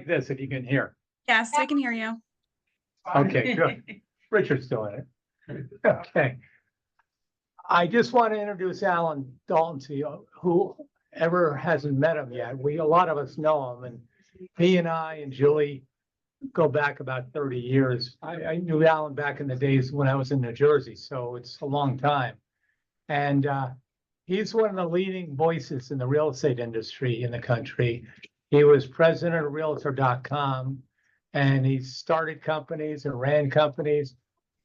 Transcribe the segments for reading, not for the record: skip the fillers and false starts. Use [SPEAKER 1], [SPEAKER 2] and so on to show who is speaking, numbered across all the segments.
[SPEAKER 1] this if you can hear.
[SPEAKER 2] Yes, I can hear you.
[SPEAKER 1] Okay, good. Richard's doing it. Okay. I just want to introduce Allan Dalton to you, whoever hasn't met him yet. A lot of us know him, and he and I and Julie go back about 30 years. I knew Allan back in the days when I was in New Jersey, so it's a long time. And he's one of the leading voices in the real estate industry in the country. He was president of Realtor.com, and he started companies and ran companies.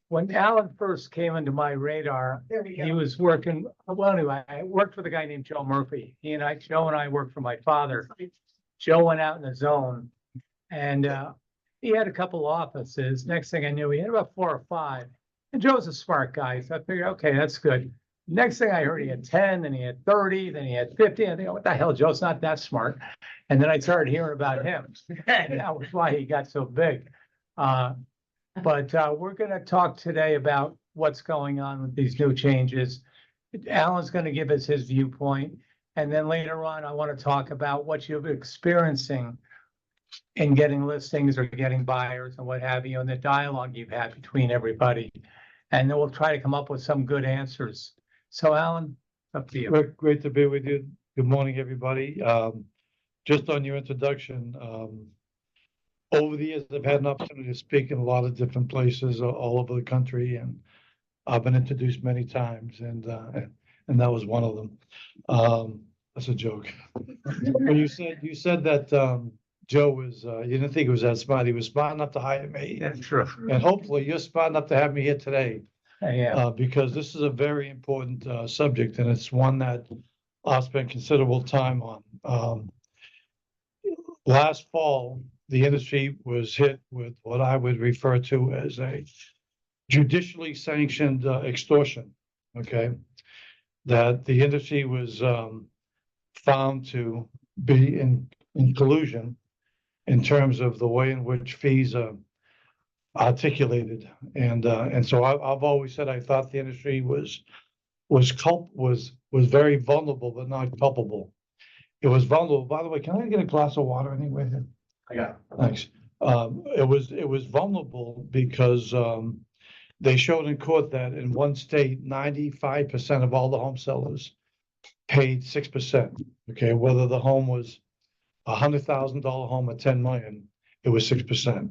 [SPEAKER 1] When Allan first came into my radar, he was working, well, anyway, I worked with a guy named Joe Murphy. Joe and I worked for my father. Joe went out in the zone, and he had a couple offices. Next thing I knew, he had about 4 or 5. And Joe's a smart guy, so I figured, okay, that's good. Next thing I heard, he had 10, then he had 30, then he had 50. I think, what the hell, Joe's not that smart. And then I started hearing about him. And that was why he got so big. But we're going to talk today about what's going on with these new changes. Allan's going to give us his viewpoint. And then later on, I want to talk about what you're experiencing in getting listings or getting buyers and what have you, and the dialogue you've had between everybody. And then we'll try to come up with some good answers. So Allan, up to you.
[SPEAKER 3] Great to be with you. Good morning, everybody. Just on your introduction, over the years, I've had an opportunity to speak in a lot of different places all over the country, and I've been introduced many times, and that was one of them. That's a joke. But you said that Joe was you didn't think he was that smart. He was smart enough to hire me.
[SPEAKER 1] That's true.
[SPEAKER 3] And hopefully you're smart enough to have me here today.
[SPEAKER 1] Yeah.
[SPEAKER 3] Because this is a very important subject, and it's one that I've spent considerable time on. Last fall, the industry was hit with what I would refer to as a judicially sanctioned extortion, okay? That the industry was found to be in collusion in terms of the way in which fees are articulated. And so I've always said I thought the industry was very vulnerable, but not culpable. It was vulnerable. By the way, can I get a glass of water anyway?
[SPEAKER 1] Yeah.
[SPEAKER 3] Thanks. It was vulnerable because they showed in court that in one state, 95% of all the home sellers paid 6%. Okay, whether the home was $100,000 home or 10 million, it was 6%.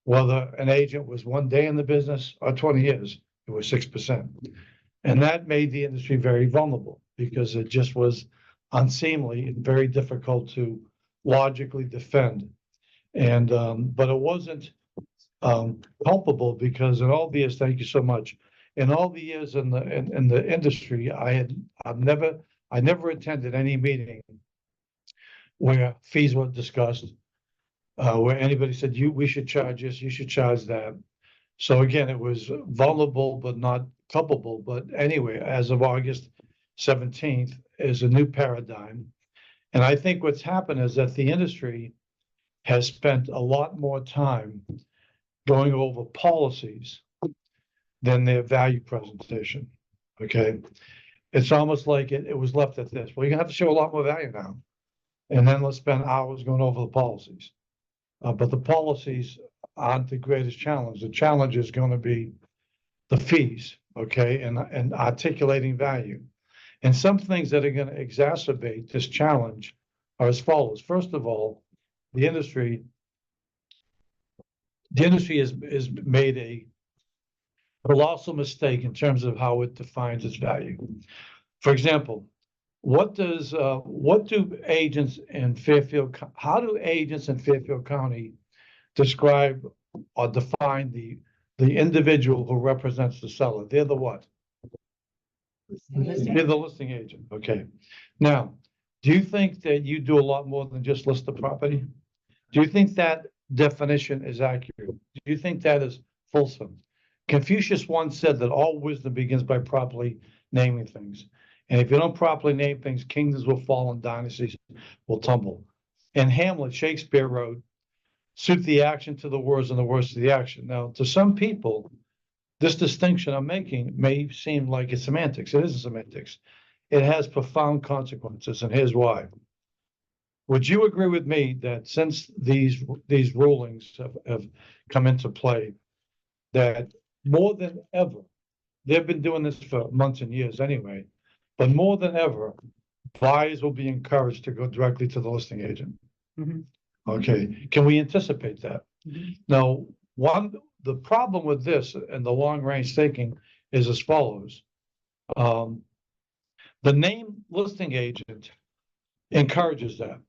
[SPEAKER 3] Whether an agent was 1 day in the business or 20 years, it was 6%. And that made the industry very vulnerable because it just was unseemly and very difficult to logically defend. And but it wasn't culpable because in all the years, thank you so much. In all the years in the industry, I never attended any meeting where fees were discussed, where anybody said we should charge this, you should charge that. So again, it was vulnerable but not culpable. But anyway, as of August 17th is a new paradigm. And I think what's happened is that the industry has spent a lot more time going over policies than their value presentation, okay? It's almost like it was left at this. Well, you're gonna have to show a lot more value now. And then let's spend hours going over the policies. But the policies aren't the greatest challenge. The challenge is gonna be the fees, okay, and articulating value. And some things that are gonna exacerbate this challenge are as follows. First of all, the industry has made a colossal mistake in terms of how it defines its value. For example, how do agents in Fairfield County describe or define the individual who represents the seller? They're the what? They're the listing agent. Okay. Now, do you think that you do a lot more than just list the property? Do you think that definition is accurate? Do you think that is fulsome? Confucius once said that all wisdom begins by properly naming things. And if you don't properly name things, kingdoms will fall and dynasties will tumble. In Hamlet, Shakespeare wrote, suit the action to the words and the words to the action. Now, to some people, this distinction I'm making may seem like it's semantics. It isn't semantics. It has profound consequences, and here's why. Would you agree with me that since these rulings have come into play, that more than ever, they've been doing this for months and years anyway, but more than ever, buyers will be encouraged to go directly to the listing agent?
[SPEAKER 1] Mhm.
[SPEAKER 3] Okay, can we anticipate that?
[SPEAKER 1] Mhm.
[SPEAKER 3] Now, the problem with this and the long range thinking is as follows. The name listing agent encourages that.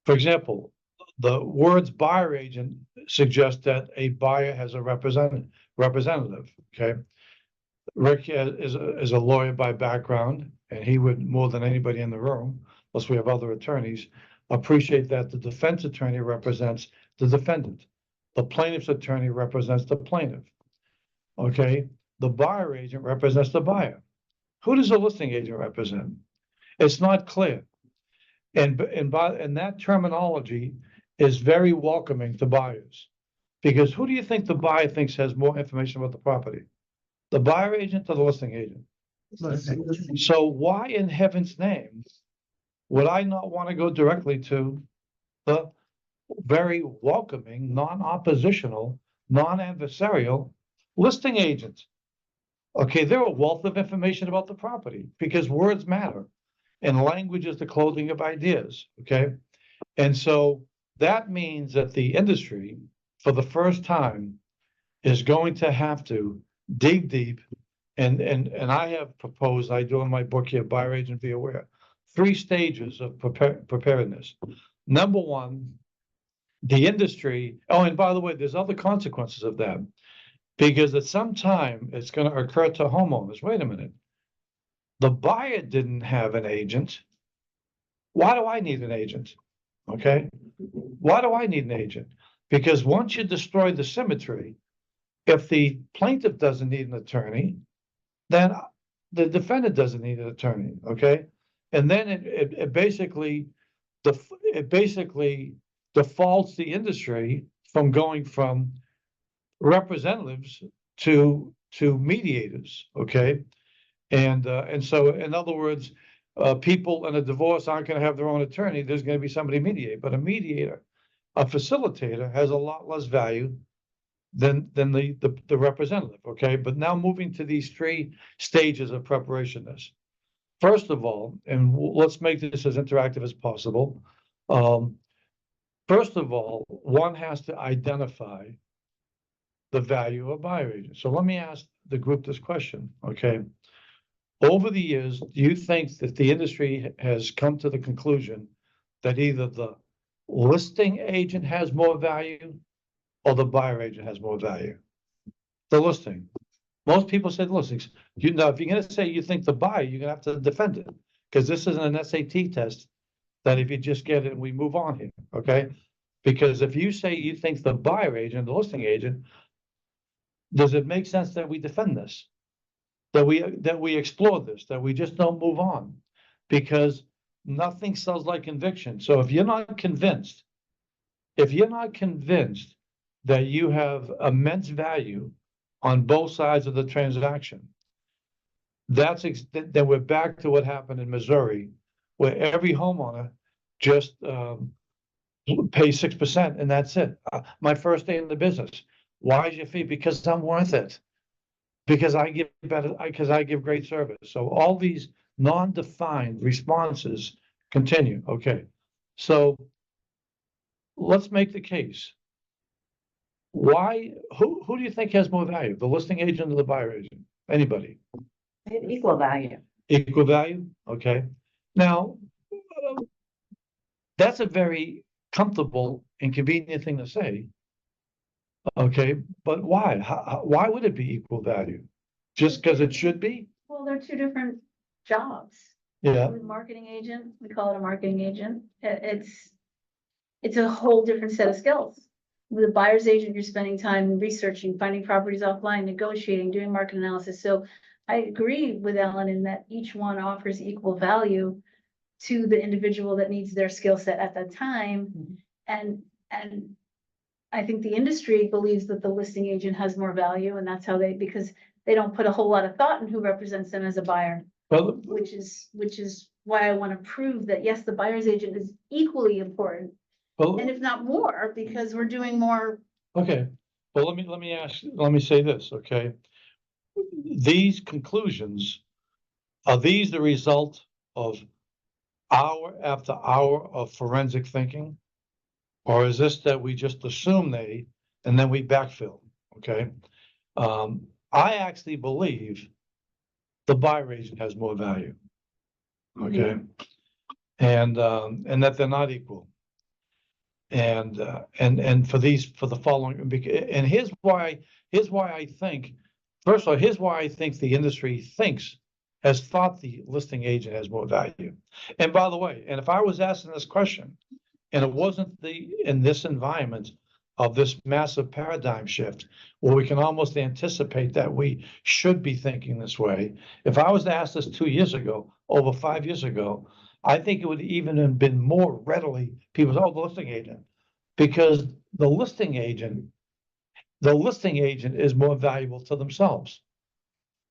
[SPEAKER 3] For example, the words buyer agent suggest that a buyer has a representative, okay? Rick is a lawyer by background, and he would, more than anybody in the room, unless we have other attorneys, appreciate that the defense attorney represents the defendant. The plaintiff's attorney represents the plaintiff, okay? The buyer agent represents the buyer. Who does the listing agent represent? It's not clear. And that terminology is very welcoming to buyers. Because who do you think the buyer thinks has more information about the property? The buyer agent or the listing agent? So why in heaven's name would I not want to go directly to the very welcoming, non-oppositional, non-adversarial listing agent? Okay, they're a wealth of information about the property because words matter and language is the clothing of ideas, okay? And so that means that the industry, for the first time, is going to have to dig deep. And I have proposed, I do in my book here, Buyer Agent Be Aware, 3 stages of preparedness. Number one, the industry, oh, and by the way, there's other consequences of that. Because at some time, it's going to occur to homeowners, wait a minute, the buyer didn't have an agent. Why do I need an agent? Okay. Why do I need an agent? Because once you destroy the symmetry, if the plaintiff doesn't need an attorney, then the defendant doesn't need an attorney. Okay. And then it basically defaults the industry from going from representatives to mediators. Okay. And so, in other words, people in a divorce aren't going to have their own attorney. There's going to be somebody mediate, but a mediator, a facilitator, has a lot less value than the representative. Okay, but now moving to these 3 stages of preparation. First of all, and let's make this as interactive as possible. First of all, one has to identify the value of a buyer agent. So let me ask the group this question. Okay. Over the years, do you think that the industry has come to the conclusion that either the listing agent has more value or the buyer agent has more value? The listing. Most people say the listings. You know, if you're going to say you think the buyer, you're going to have to defend it because this isn't an SAT test that if you just get it, we move on here. Okay. Because if you say you think the buyer agent, the listing agent, does it make sense that we defend this? That we explore this, that we just don't move on, because nothing sells like conviction. So if you're not convinced that you have immense value on both sides of the transaction, then we're back to what happened in Missouri, where every homeowner just pays 6% and that's it. My first day in the business. Why is your fee? Because I'm worth it. Because I give great service. So all these non-defined responses continue. Okay. So let's make the case. Who do you think has more value? The listing agent or the buyer agent? Anybody?
[SPEAKER 2] Equal value.
[SPEAKER 3] Equal value? Okay. Now, that's a very comfortable and convenient thing to say. Okay, but why? Why would it be equal value? Just because it should be?
[SPEAKER 2] Well, they're 2 different jobs.
[SPEAKER 3] Yeah.
[SPEAKER 2] With marketing agent, we call it a marketing agent. It's a whole different set of skills. With a buyer's agent, you're spending time researching, finding properties offline, negotiating, doing market analysis. So I agree with Allan in that each one offers equal value to the individual that needs their skill set at that time. And I think the industry believes that the listing agent has more value, and that's how because they don't put a whole lot of thought in who represents them as a buyer.
[SPEAKER 3] Well,
[SPEAKER 2] which is why I want to prove that, yes, the buyer's agent is equally important.
[SPEAKER 3] well,
[SPEAKER 2] And if not more, because we're doing more.
[SPEAKER 3] okay, well, let me say this, okay? These conclusions, are these the result of hour after hour of forensic thinking? Or is this that we just assume and then we backfill, okay? I actually believe the buyer agent has more value, okay? And that they're not equal. And for the following, and here's why I think, first of all, here's why I think the industry has thought the listing agent has more value. And by the way, and if I was asking this question, and it wasn't in this environment of this massive paradigm shift, where we can almost anticipate that we should be thinking this way. If I was to ask this 2 years ago, over 5 years ago, I think it would even have been more readily, people say, oh, the listing agent. Because the listing agent is more valuable to themselves.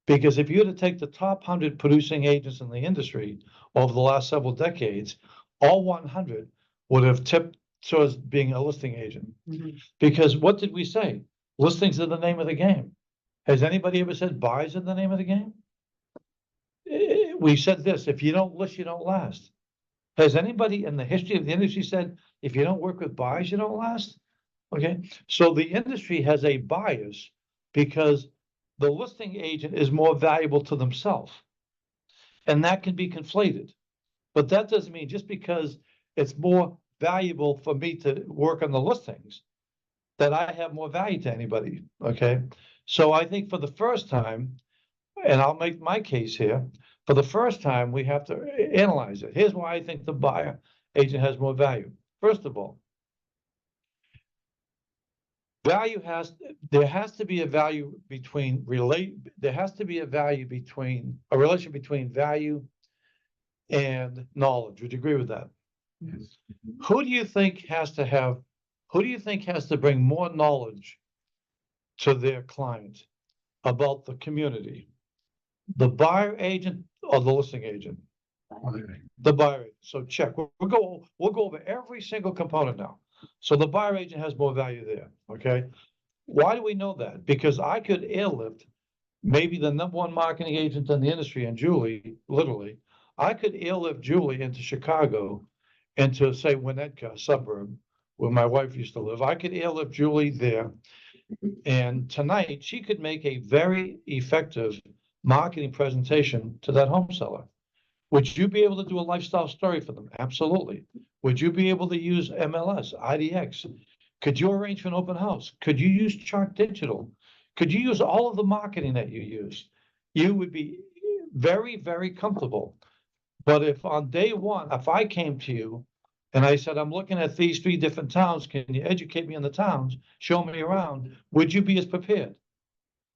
[SPEAKER 3] Because if you were to take the top 100 producing agents in the industry over the last several decades, all 100 would have tipped towards being a listing agent. Because what did we say? Listings are the name of the game. Has anybody ever said buys are the name of the game? We said this, if you don't list, you don't last. Has anybody in the history of the industry said, if you don't work with buys, you don't last? Okay, so the industry has a bias because the listing agent is more valuable to themselves. And that can be conflated. But that doesn't mean just because it's more valuable for me to work on the listings, that I have more value to anybody, okay? So I think for the first time, and I'll make my case here, for the first time, we have to analyze it. Here's why I think the buyer agent has more value. First of all, there has to be a value between there has to be a relationship between value and knowledge. Would you agree with that?
[SPEAKER 1] Yes.
[SPEAKER 3] Who do you think has to bring more knowledge to their client about the community? The buyer agent or the listing agent? The buyer agent. So check. We'll go over every single component now. So the buyer agent has more value there. Okay. Why do we know that? Because I could airlift maybe the #1 marketing agent in the industry, and Julie, literally, I could airlift Julie into Chicago, into say Winnetka suburb where my wife used to live. I could airlift Julie there, and tonight she could make a very effective marketing presentation to that home seller. Would you be able to do a lifestyle story for them? Absolutely. Would you be able to use MLS, IDX? Could you arrange for an open house? Could you use Chart Digital? Could you use all of the marketing that you use? You would be very, very comfortable. But if on day one, if I came to you and I said, I'm looking at these 3 different towns, can you educate me on the towns? Show me around. Would you be as prepared?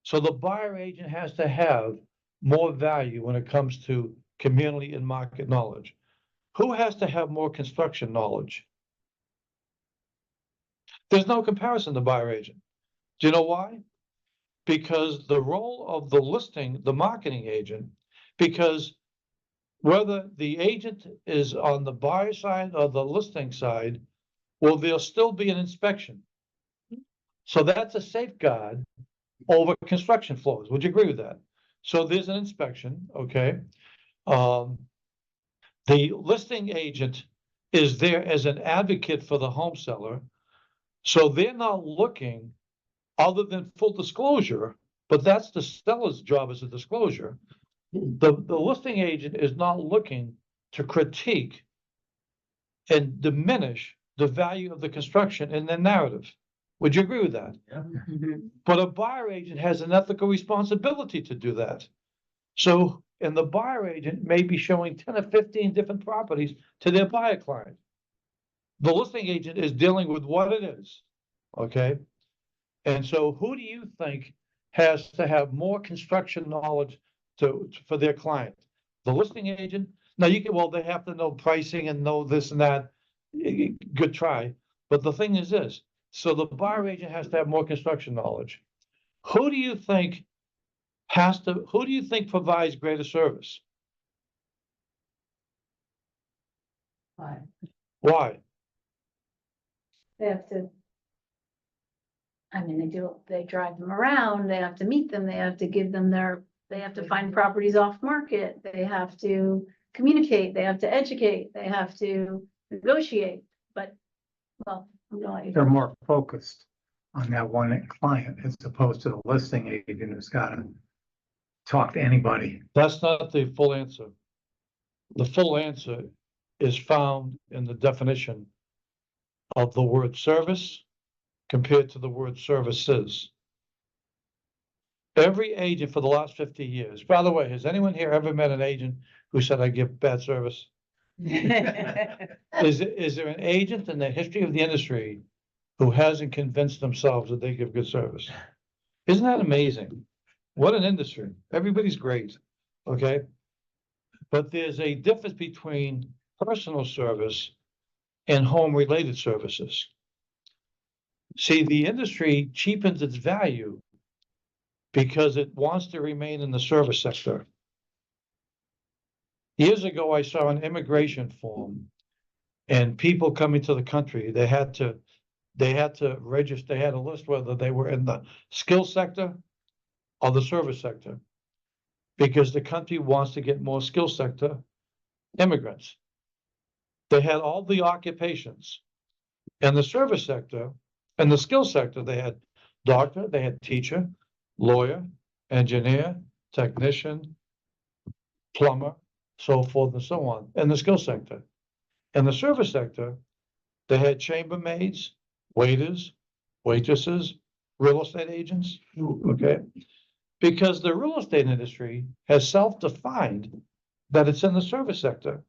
[SPEAKER 3] So the buyer agent has to have more value when it comes to community and market knowledge. Who has to have more construction knowledge? There's no comparison to buyer agent. Do you know why? Because the role of the marketing agent, because whether the agent is on the buyer side or the listing side, well, there'll still be an inspection. So that's a safeguard over construction flows. Would you agree with that? So there's an inspection, okay? The listing agent is there as an advocate for the home seller. So they're not looking other than full disclosure, but that's the seller's job as a disclosure. The listing agent is not looking to critique and diminish the value of the construction in their narrative. Would you agree with that?
[SPEAKER 1] Yeah.
[SPEAKER 3] But a buyer agent has an ethical responsibility to do that. So, and the buyer agent may be showing 10 or 15 different properties to their buyer client. The listing agent is dealing with what it is, okay? And so who do you think has to have more construction knowledge for their client? The listing agent? Now they have to know pricing and know this and that. Good try. But the thing is this, so the buyer agent has to have more construction knowledge. Who do you think provides greater service? Why?
[SPEAKER 2] They have to. I mean, they drive them around, they have to meet them, they have to give them they have to find properties off market, they have to communicate, they have to educate, they have to negotiate, but, well, I'm going.
[SPEAKER 1] They're more focused on that one client as opposed to the listing agent who's gotta talk to anybody.
[SPEAKER 3] That's not the full answer. The full answer is found in the definition of the word service compared to the word services. Every agent for the last 50 years, by the way, has anyone here ever met an agent who said, I give bad service? Is there an agent in the history of the industry who hasn't convinced themselves that they give good service? Isn't that amazing? What an industry. Everybody's great, okay? But there's a difference between personal service and home-related services. See, the industry cheapens its value because it wants to remain in the service sector. Years ago, I saw an immigration form and people coming to the country, they had to register, they had to list whether they were in the skill sector or the service sector, because the country wants to get more skill sector immigrants. They had all the occupations. In the service sector and the skill sector, they had doctor, they had teacher, lawyer, engineer, technician, plumber, so forth and so on, in the skill sector. In the service sector, they had chambermaids, waiters, waitresses, real estate agents, okay? Because the real estate industry has self-defined that it's in the service sector.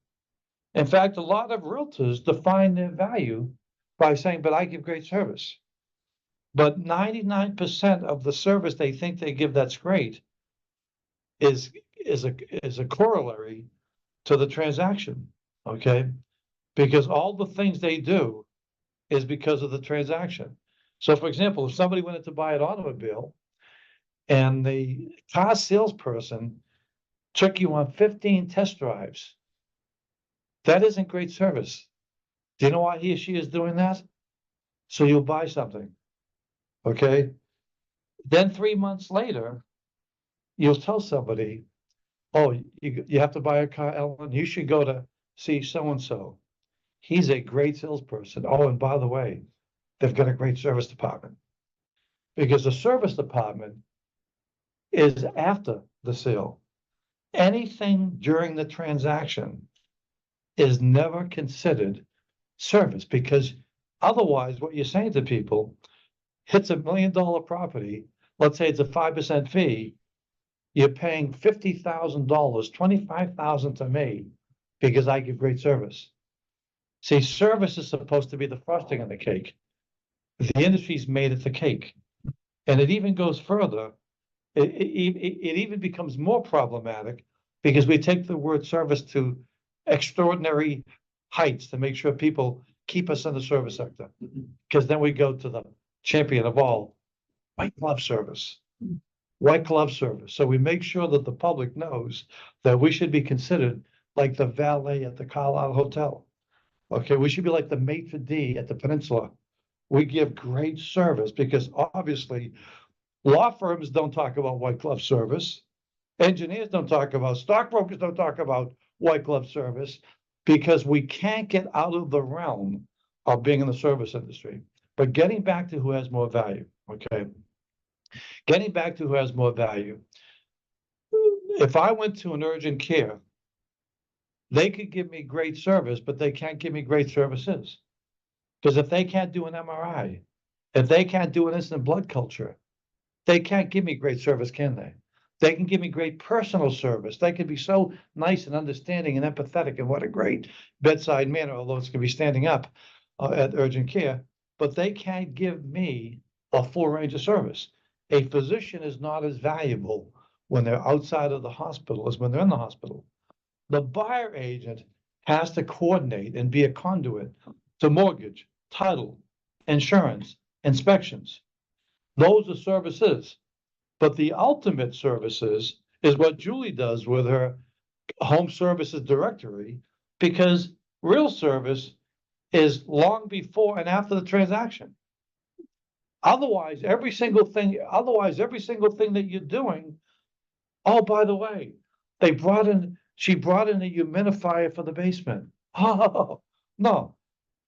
[SPEAKER 3] In fact, a lot of realtors define their value by saying, but I give great service. But 99% of the service they think they give that's great is a corollary to the transaction, okay? Because all the things they do is because of the transaction. So for example, if somebody wanted to buy an automobile and the car salesperson took you on 15 test drives, that isn't great service. Do you know why he or she is doing that? So you'll buy something, okay? Then 3 months later, you'll tell somebody, oh, you have to buy a car, Allan, you should go to see so-and-so. He's a great salesperson. Oh, and by the way, they've got a great service department. Because the service department is after the sale. Anything during the transaction is never considered service, because otherwise what you're saying to people, hits $1 million property, let's say it's a 5% fee, you're paying $50,000, $25,000 to me because I give great service. See, service is supposed to be the frosting on the cake. The industry's made it the cake. And it even goes further. It even becomes more problematic because we take the word service to extraordinary heights to make sure people keep us in the service sector. Because then we go to the champion of all, white glove service. White glove service. So we make sure that the public knows that we should be considered like the valet at the Carlisle Hotel. Okay, we should be like the maitre d' at the Peninsula. We give great service because obviously law firms don't talk about white glove service. Engineers don't talk about, stockbrokers don't talk about white glove service because we can't get out of the realm of being in the service industry. But getting back to who has more value, okay? Getting back to who has more value. If I went to an urgent care, they could give me great service, but they can't give me great services. Because if they can't do an MRI, if they can't do an instant blood culture, they can't give me great service, can they? They can give me great personal service. They can be so nice and understanding and empathetic, and what a great bedside manner, although it's going to be standing up at urgent care, but they can't give me a full range of service. A physician is not as valuable when they're outside of the hospital as when they're in the hospital. The buyer agent has to coordinate and be a conduit to mortgage, title, insurance, inspections. Those are services. But the ultimate services is what Julie does with her home services directory, because Real service is long before and after the transaction. Otherwise, every single thing that you're doing, oh, by the way, she brought in a humidifier for the basement. Oh, no.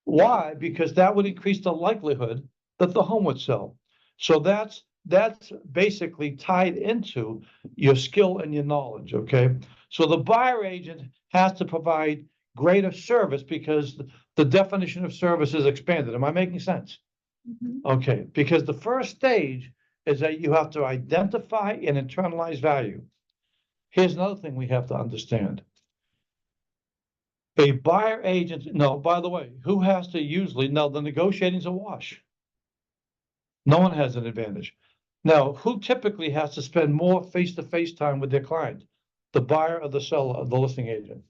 [SPEAKER 3] Why? Because that would increase the likelihood that the home would sell. So that's basically tied into your skill and your knowledge, okay? So the buyer agent has to provide greater service because the definition of service is expanded. Am I making sense? Okay, because the first stage is that you have to identify and internalize value. Here's another thing we have to understand. A buyer agent, no, by the way, who has to usually, no, the negotiating's a wash. No one has an advantage. Now, who typically has to spend more face-to-face time with their client? The buyer or the seller, the listing agent?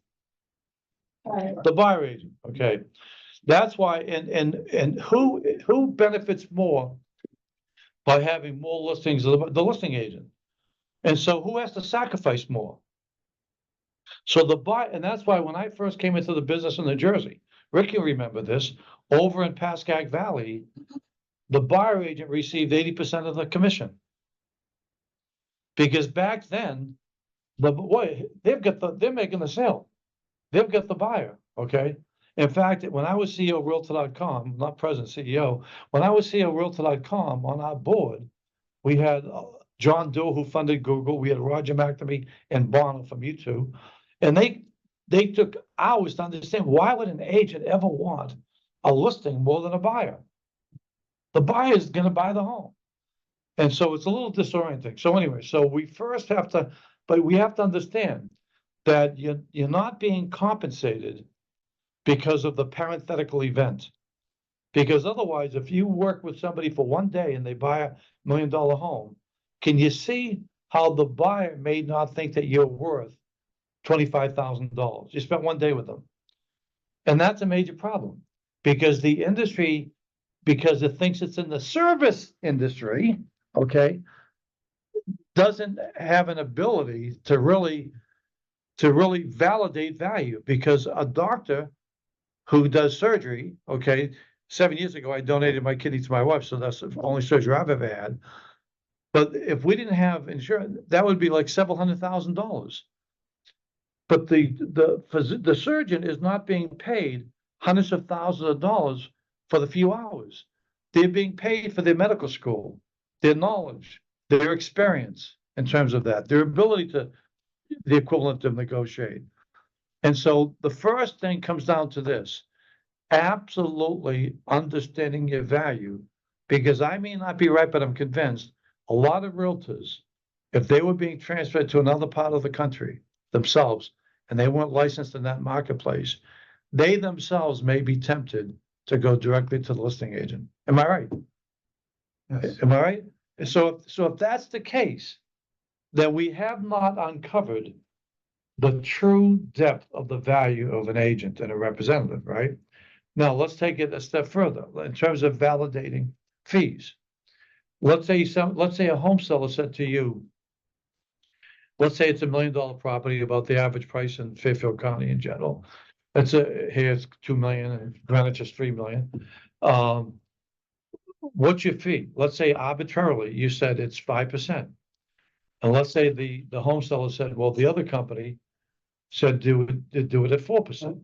[SPEAKER 3] The buyer agent, okay. That's why, and who benefits more by having more listings? The listing agent. And so who has to sacrifice more? So the buyer, and that's why when I first came into the business in New Jersey, Rick, you remember this, over in Pascack Valley, the buyer agent received 80% of the commission. Because back then, they're making the sale. They've got the buyer, okay? In fact, when I was CEO of Realtor.com, not president, CEO, when I was CEO of Realtor.com on our board, we had John Doe, who funded Google. We had Roger McNamee and Bonner from YouTube. And they took hours to understand, why would an agent ever want a listing more than a buyer? The buyer is going to buy the home. And so it's a little disorienting. So anyway, so we first have to, but we have to understand that you're not being compensated because of the parenthetical event. Because otherwise, if you work with somebody for one day and they buy $1 million home, can you see how the buyer may not think that you're worth $25,000? You spent one day with them. And that's a major problem because the industry, because it thinks it's in the service industry, okay, doesn't have an ability to really validate value. Because a doctor who does surgery, okay, 7 years ago, I donated my kidney to my wife, so that's the only surgery I've ever had. But if we didn't have insurance, that would be like several $100,000. But the surgeon is not being paid hundreds of thousands of dollars for the few hours. They're being paid for their medical school, their knowledge, their experience in terms of that, their ability to, the equivalent of negotiate. And so the first thing comes down to this: absolutely understanding your value, because I may not be right, but I'm convinced a lot of realtors, if they were being transferred to another part of the country themselves, and they weren't licensed in that marketplace, they themselves may be tempted to go directly to the listing agent. Am I right?
[SPEAKER 1] Yes.
[SPEAKER 3] Am I right? So if that's the case, then we have not uncovered the true depth of the value of an agent and a representative, right? Now, let's take it a step further in terms of validating fees. Let's say a home seller said to you, let's say it's $1 million property, about the average price in Fairfield County in general. Here's 2 million and Greenwich is 3 million. What's your fee? Let's say arbitrarily you said it's 5%. And let's say the home seller said, well, the other company said do it at 4%.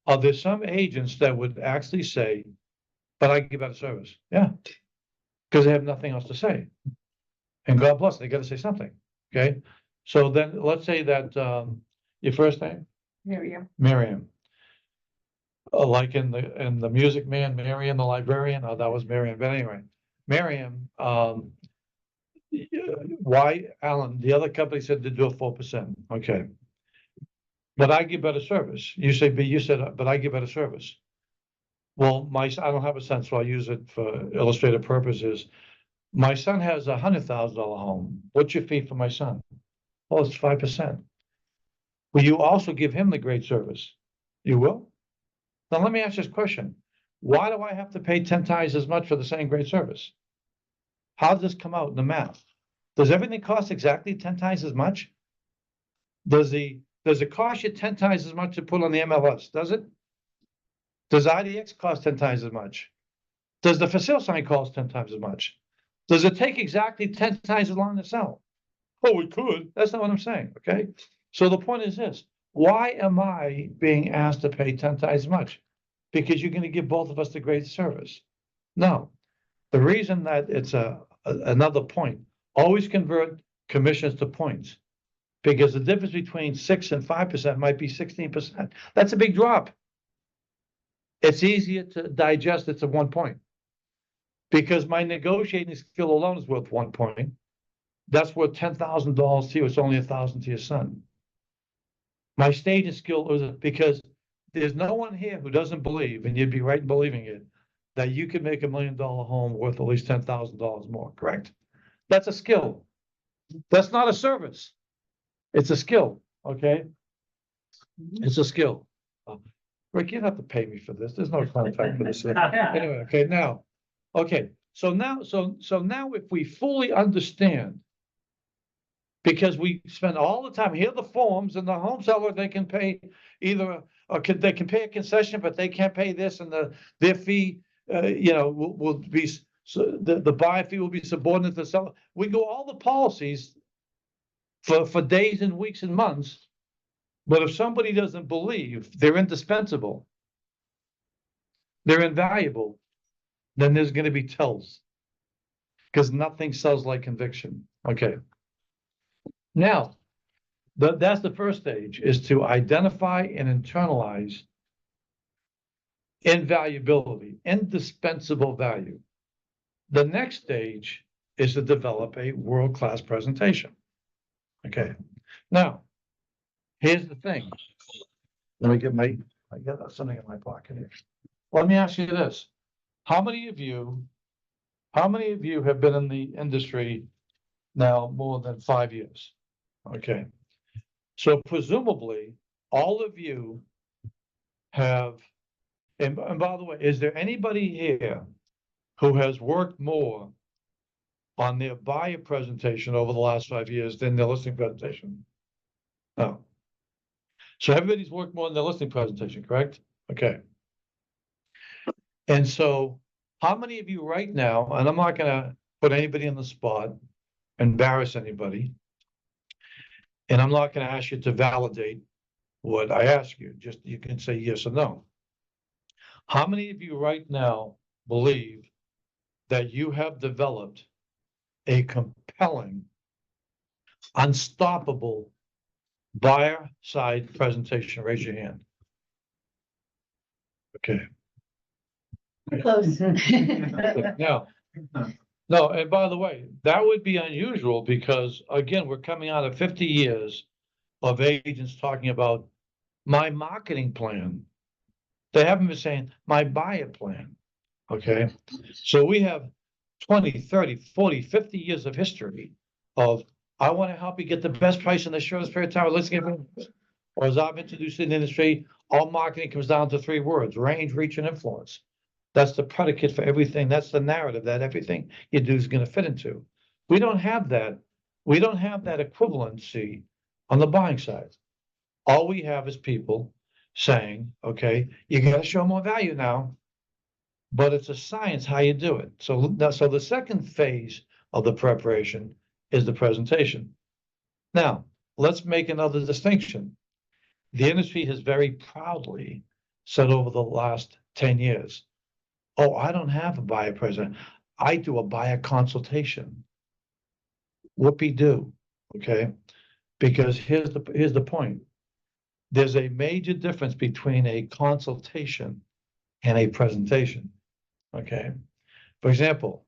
[SPEAKER 3] Are there some agents that would actually say, but I give better service? Yeah. Because they have nothing else to say. And God bless, they got to say something. Okay. So then let's say that your first name? Miriam. Like in the Music Man, Marion the librarian. Oh, that was Miriam. But anyway, Miriam, why Allan? The other company said to do a 4%. Okay. But I give better service. You say, but you said, but I give better service. Well, I don't have a son, so I use it for illustrative purposes. My son has a $100,000 home. What's your fee for my son? Well, it's 5%. Will you also give him the great service? You will? Now, let me ask this question. Why do I have to pay 10 times as much for the same great service? How does this come out in the math? Does everything cost exactly 10 times as much? Does it cost you 10 times as much to put on the MLS? Does it? Does IDX cost 10 times as much? Does the for sale sign cost 10 times as much? Does it take exactly 10 times as long to sell? Oh, we could. That's not what I'm saying, okay? So the point is this, why am I being asked to pay 10 times as much? Because you're gonna give both of us the great service. No, the reason that it's another point, always convert commissions to points. Because the difference between 6 and 5% might be 16%. That's a big drop. It's easier to digest it to 1 point. Because my negotiating skill alone is worth 1 point. That's worth $10,000 to you. It's only $1,000 to your son. My staging skill is because there's no one here who doesn't believe, and you'd be right in believing it, that you could make $1 million home worth at least $10,000 more, correct? That's a skill. That's not a service. It's a skill, okay? It's a skill. Rick, you don't have to pay me for this. There's no contract for this. Anyway, okay, now, okay, so now if we fully understand, because we spend all the time, here are the forms, and the home seller, they can pay either, they can pay a concession, but they can't pay this, and their fee, will be, so the buyer fee will be subordinate to the seller. We go all the policies for days and weeks and months, but if somebody doesn't believe they're indispensable, they're invaluable, then there's going to be tells, because nothing sells like conviction. Okay. Now, that's the first stage, is to identify and internalize invaluability, indispensable value. The next stage is to develop a world-class presentation. Okay. Now, here's the thing. Let me get I got something in my pocket here. Let me ask you this. How many of you have been in the industry now more than 5 years? Okay. So presumably all of you have, and by the way, is there anybody here who has worked more on their buyer presentation over the last 5 years than their listing presentation? No. So everybody's worked more on their listing presentation, correct? Okay. And so how many of you right now, and I'm not gonna put anybody on the spot, embarrass anybody, and I'm not gonna ask you to validate what I ask you, just you can say yes or no. How many of you right now believe that you have developed a compelling, unstoppable buyer side presentation? Raise your hand. Okay.
[SPEAKER 2] Close.
[SPEAKER 3] Now, no, and by the way, that would be unusual because, again, we're coming out of 50 years of agents talking about my marketing plan. They haven't been saying my buyer plan, okay? So we have 20, 30, 40, 50 years of history of, I want to help you get the best price in the shortest period of time. Let's get, or as I've introduced in the industry, all marketing comes down to 3 words: range, reach, and influence. That's the predicate for everything. That's the narrative that everything you do is going to fit into. We don't have that. We don't have that equivalency on the buying side. All we have is people saying, okay, you got to show more value now, but it's a science how you do it. So the second phase of the preparation is the presentation. Now, let's make another distinction. The industry has very proudly said over the last 10 years, oh, I don't have a buyer present. I do a buyer consultation. Whoopee-doo, okay? Because here's the point. There's a major difference between a consultation and a presentation, okay? For example,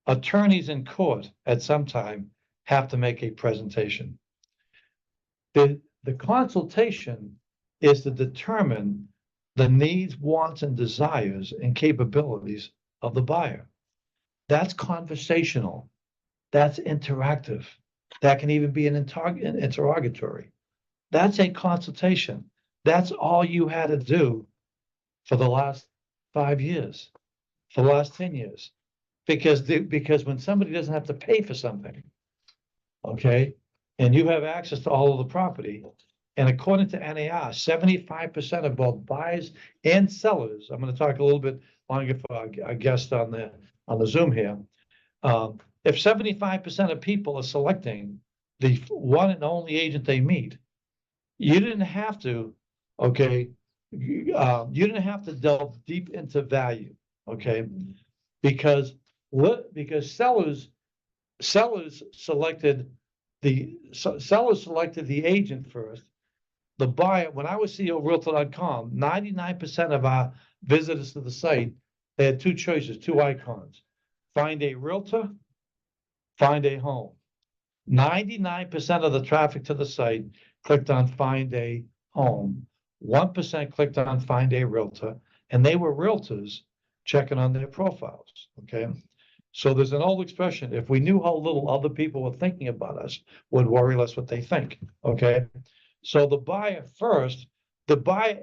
[SPEAKER 3] attorneys in court at some time have to make a presentation. The consultation is to determine the needs, wants, and desires and capabilities of the buyer. That's conversational. That's interactive. That can even be an interrogatory. That's a consultation. That's all you had to do for the last 5 years, for the last 10 years. Because when somebody doesn't have to pay for something, okay, and you have access to all of the property, And according to NAR, 75% of both buyers and sellers, I'm going to talk a little bit longer for our guest on the Zoom here. If 75% of people are selecting the one and only agent they meet, you didn't have to, okay, you didn't have to delve deep into value, okay? Because sellers selected the agent first. The buyer, when I was CEO of Realtor.com, 99% of our visitors to the site, they had two choices, two icons: find a realtor, find a home. 99% of the traffic to the site clicked on find a home. 1% clicked on find a realtor, and they were realtors checking on their profiles, okay? So there's an old expression: if we knew how little other people were thinking about us, would worry less what they think, okay? So the buyer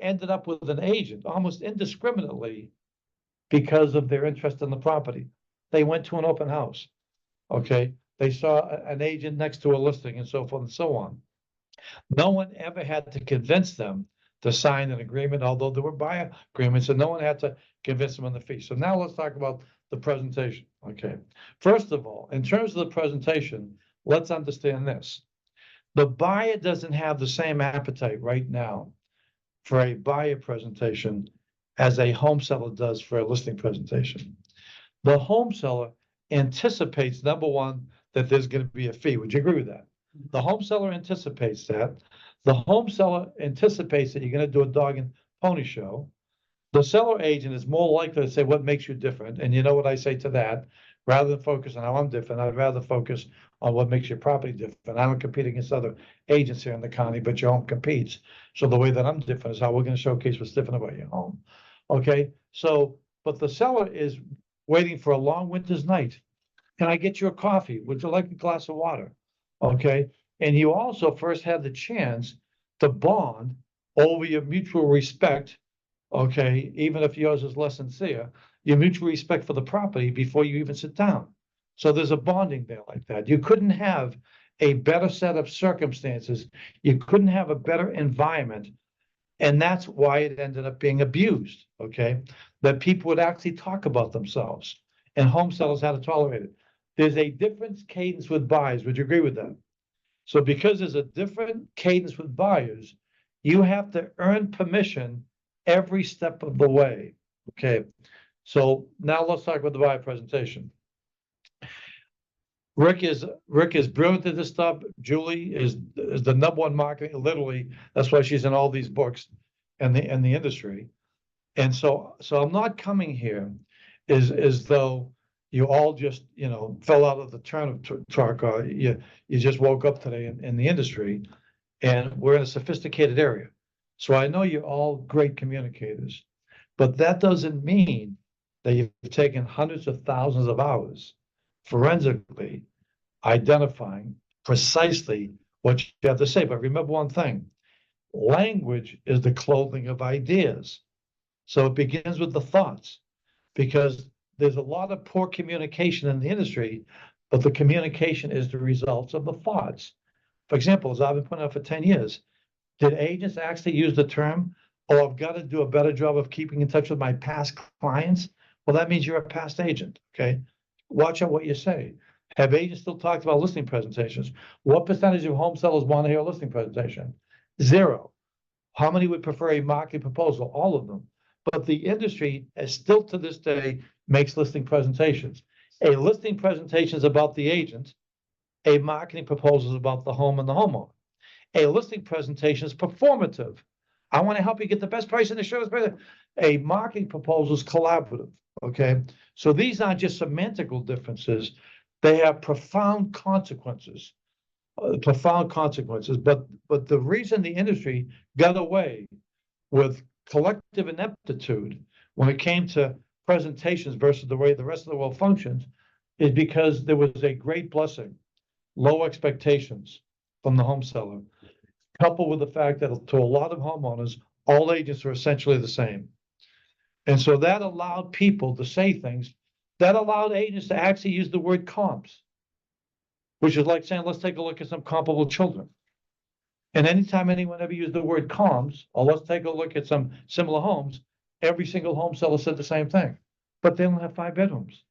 [SPEAKER 3] ended up with an agent almost indiscriminately because of their interest in the property. They went to an open house, okay? They saw an agent next to a listing and so forth and so on. No one ever had to convince them to sign an agreement, although there were buyer agreements, and no one had to convince them on the fee. So now let's talk about the presentation, okay? First of all, in terms of the presentation, let's understand this. The buyer doesn't have the same appetite right now for a buyer presentation as a home seller does for a listing presentation. The home seller anticipates, number one, that there's going to be a fee. Would you agree with that? The home seller anticipates that. The home seller anticipates that you're going to do a dog and pony show. The seller agent is more likely to say, what makes you different? And you know what I say to that? Rather than focus on how I'm different, I'd rather focus on what makes your property different. I don't compete against other agents here in the county, but your home competes. So the way that I'm different is how we're going to showcase what's different about your home. Okay, so, but the seller is waiting for a long winter's night. Can I get you a coffee? Would you like a glass of water? Okay, and you also first have the chance to bond over your mutual respect. Okay, even if yours is less sincere, your mutual respect for the property before you even sit down. So there's a bonding there like that. You couldn't have a better set of circumstances. You couldn't have a better environment. And that's why it ended up being abused, okay? That people would actually talk about themselves, and home sellers had to tolerate it. There's a different cadence with buyers. Would you agree with that? So because there's a different cadence with buyers, you have to earn permission every step of the way, okay? So now let's talk about the buyer presentation. Rick is brilliant at this stuff. Julie is the number one marketing, literally. That's why she's in all these books and the industry. And so I'm not coming here as though you all just, you know, fell out of the turnip truck, or you just woke up today in the industry. And we're in a sophisticated area. So I know you're all great communicators, but that doesn't mean that you've taken hundreds of thousands of hours forensically identifying precisely what you have to say. But remember one thing: language is the clothing of ideas. So it begins with the thoughts, because there's a lot of poor communication in the industry, but the communication is the results of the thoughts. For example, as I've been putting out for 10 years, did agents actually use the term, oh, I've got to do a better job of keeping in touch with my past clients? Well, that means you're a past agent, okay? Watch out what you say. Have agents still talked about listing presentations? What percentage of home sellers want to hear a listing presentation? 0. How many would prefer a marketing proposal? All of them. But the industry, still to this day, makes listing presentations. A listing presentation is about the agent. A marketing proposal is about the home and the homeowner. A listing presentation is performative. I want to help you get the best price in the show. A marketing proposal is collaborative, okay? So these aren't just semantical differences. They have profound consequences, But the reason the industry got away with collective ineptitude when it came to presentations versus the way the rest of the world functions is because there was a great blessing, low expectations from the home seller, coupled with the fact that to a lot of homeowners, all agents are essentially the same. And so that allowed people to say things, that allowed agents to actually use the word comps, which is like saying, let's take a look at some comparable children. And anytime anyone ever used the word comms, or let's take a look at some similar homes, every single home seller said the same thing. But they don't have 5 bedrooms.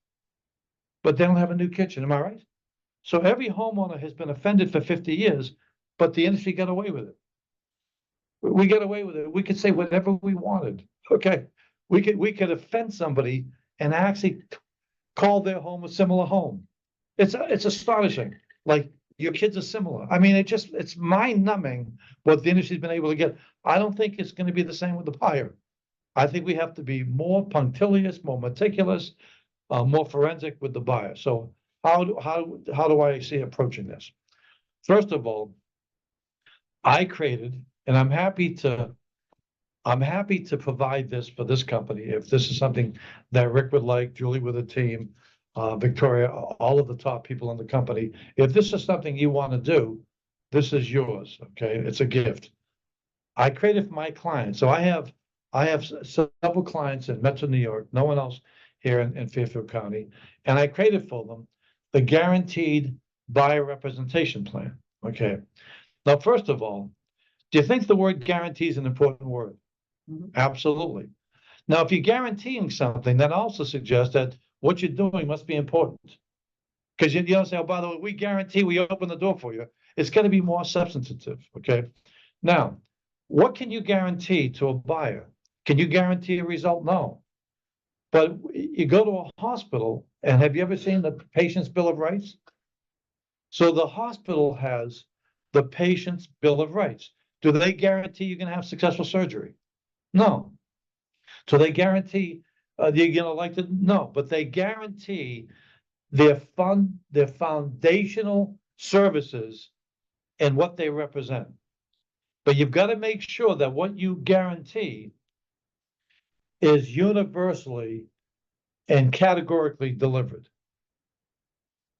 [SPEAKER 3] But they don't have a new kitchen, am I right? So every homeowner has been offended for 50 years, but the industry got away with it. We got away with it. We could say whatever we wanted. Okay. We could offend somebody and actually call their home a similar home. It's astonishing. Like, your kids are similar. I mean, it's mind numbing what the industry's been able to get. I don't think it's going to be the same with the buyer. I think we have to be more punctilious, more meticulous, more forensic with the buyer. So how do I see approaching this? First of all, I created, and I'm happy to provide this for this company. If this is something that Rick would like, Julie with a team, Victoria, all of the top people in the company. If this is something you want to do, this is yours, okay? It's a gift. I created for my clients. So I have several clients in Metro New York, no one else here in Fairfield County. And I created for them the guaranteed buyer representation plan, okay? Now, first of all, do you think the word guarantee is an important word? Absolutely. Now, if you're guaranteeing something, that also suggests that what you're doing must be important. Because you don't say, oh, by the way, we guarantee we open the door for you. It's going to be more substantive, okay? Now, what can you guarantee to a buyer? Can you guarantee a result? No. But you go to a hospital, and have you ever seen the patient's bill of rights? So the hospital has the patient's bill of rights. Do they guarantee you're going to have successful surgery? No. So they guarantee you're going to like it? No, but they guarantee their foundational services and what they represent. But you've got to make sure that what you guarantee is universally and categorically delivered.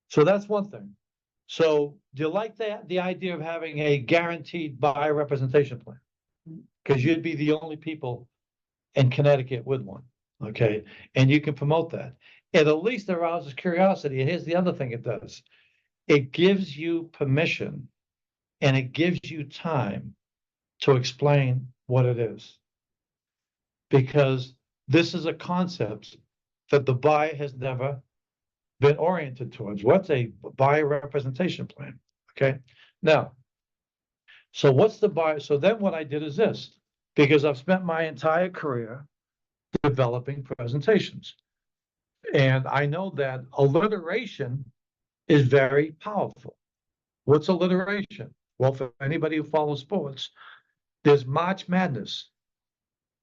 [SPEAKER 3] So that's one thing. So do you like the idea of having a guaranteed buyer representation plan? Because you'd be the only people in Connecticut with one, okay? And you can promote that. It at least arouses curiosity. And here's the other thing it does. It gives you permission and it gives you time to explain what it is. Because this is a concept that the buyer has never been oriented towards. What's a buyer representation plan? Okay. Now, so what's the buyer? So then what I did is this, because I've spent my entire career developing presentations. And I know that alliteration is very powerful. What's alliteration? Well, for anybody who follows sports, there's March Madness.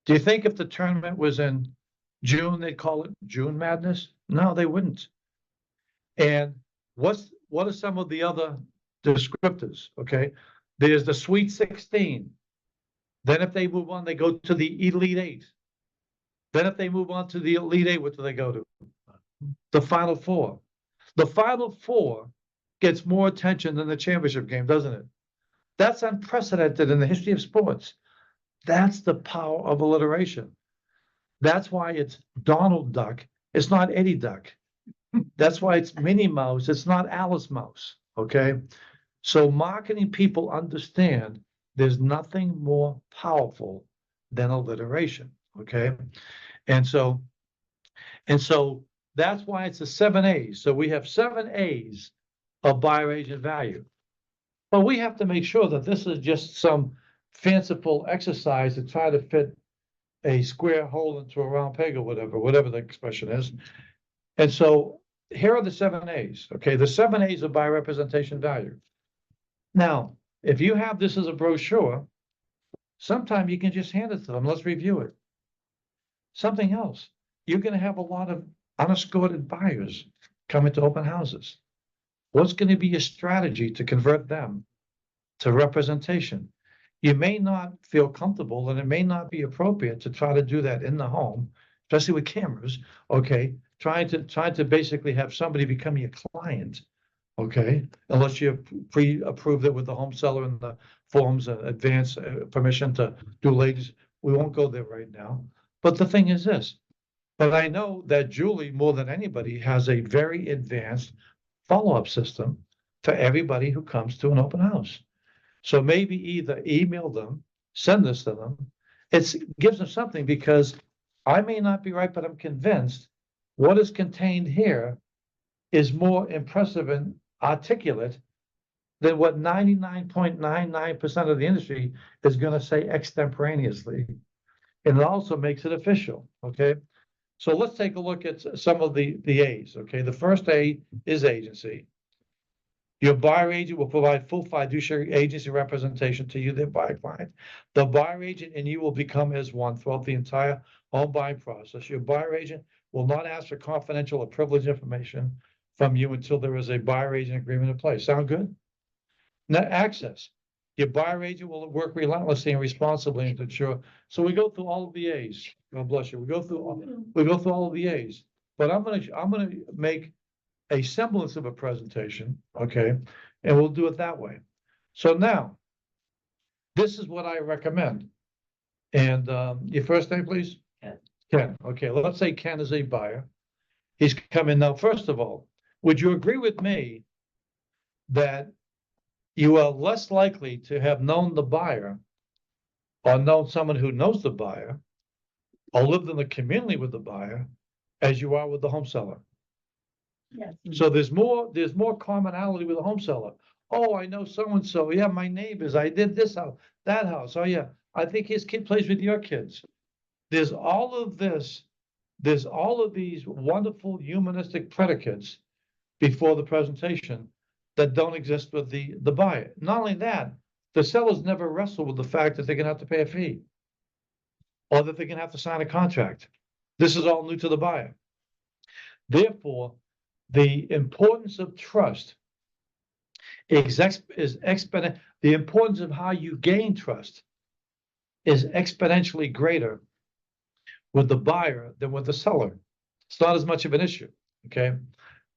[SPEAKER 3] Do you think if the tournament was in June, they'd call it June Madness? No, they wouldn't. And what are some of the other descriptors? Okay, there's the Sweet 16. Then if they move on, they go to the Elite 8. Then if they move on to the Elite 8, what do they go to? The Final Four. The Final Four gets more attention than the championship game, doesn't it? That's unprecedented in the history of sports. That's the power of alliteration. That's why it's Donald Duck. It's not Eddie Duck. That's why it's Minnie Mouse. It's not Alice Mouse. Okay. So marketing people understand there's nothing more powerful than alliteration. Okay. And so that's why it's the 7 A's. So we have 7 A's of buyer agent value. But we have to make sure that this is just some fanciful exercise to try to fit a square hole into a round peg or whatever the expression is. And so here are the 7 A's. Okay, the 7 A's of buyer representation value. Now, if you have this as a brochure, sometime you can just hand it to them. Let's review it. Something else. You're going to have a lot of unescorted buyers coming to open houses. What's going to be your strategy to convert them to representation? You may not feel comfortable and it may not be appropriate to try to do that in the home, especially with cameras, okay? Trying to basically have somebody become your client, okay? Unless you pre-approved it with the home seller and the forms, advance permission to do ladies. We won't go there right now. But the thing is this, but I know that Julie, more than anybody, has a very advanced follow-up system for everybody who comes to an open house. So maybe either email them, send this to them. It gives them something, because I may not be right, but I'm convinced what is contained here is more impressive and articulate than what 99.99% of the industry is going to say extemporaneously. And it also makes it official, okay? So let's take a look at some of the A's, okay? The first A is agency. Your buyer agent will provide full fiduciary agency representation to you, their buyer client. The buyer agent and you will become as one throughout the entire home buying process. Your buyer agent will not ask for confidential or privileged information from you until there is a buyer agent agreement in place. Sound good? Now, access. Your buyer agent will work relentlessly and responsibly to ensure. So we go through all of the A's. God bless you. We go through all of the A's. But I'm gonna make a semblance of a presentation, okay? And we'll do it that way. So now, this is what I recommend. And your first name, please?
[SPEAKER 4] Ken.
[SPEAKER 3] Ken, okay, let's say Ken is a buyer. He's coming now. First of all, would you agree with me that you are less likely to have known the buyer or known someone who knows the buyer or lived in the community with the buyer as you are with the home seller?
[SPEAKER 2] Yes.
[SPEAKER 3] So there's more commonality with a home seller. Oh, I know so-and-so. Yeah, my neighbors. I did this house, that house. Oh yeah, I think his kid plays with your kids. There's all of this. There's all of these wonderful humanistic predicates before the presentation that don't exist with the buyer. Not only that, the sellers never wrestle with the fact that they're gonna have to pay a fee or that they're gonna have to sign a contract. This is all new to the buyer. Therefore, the importance of trust is exponent. The importance of how you gain trust is exponentially greater with the buyer than with the seller. It's not as much of an issue, okay?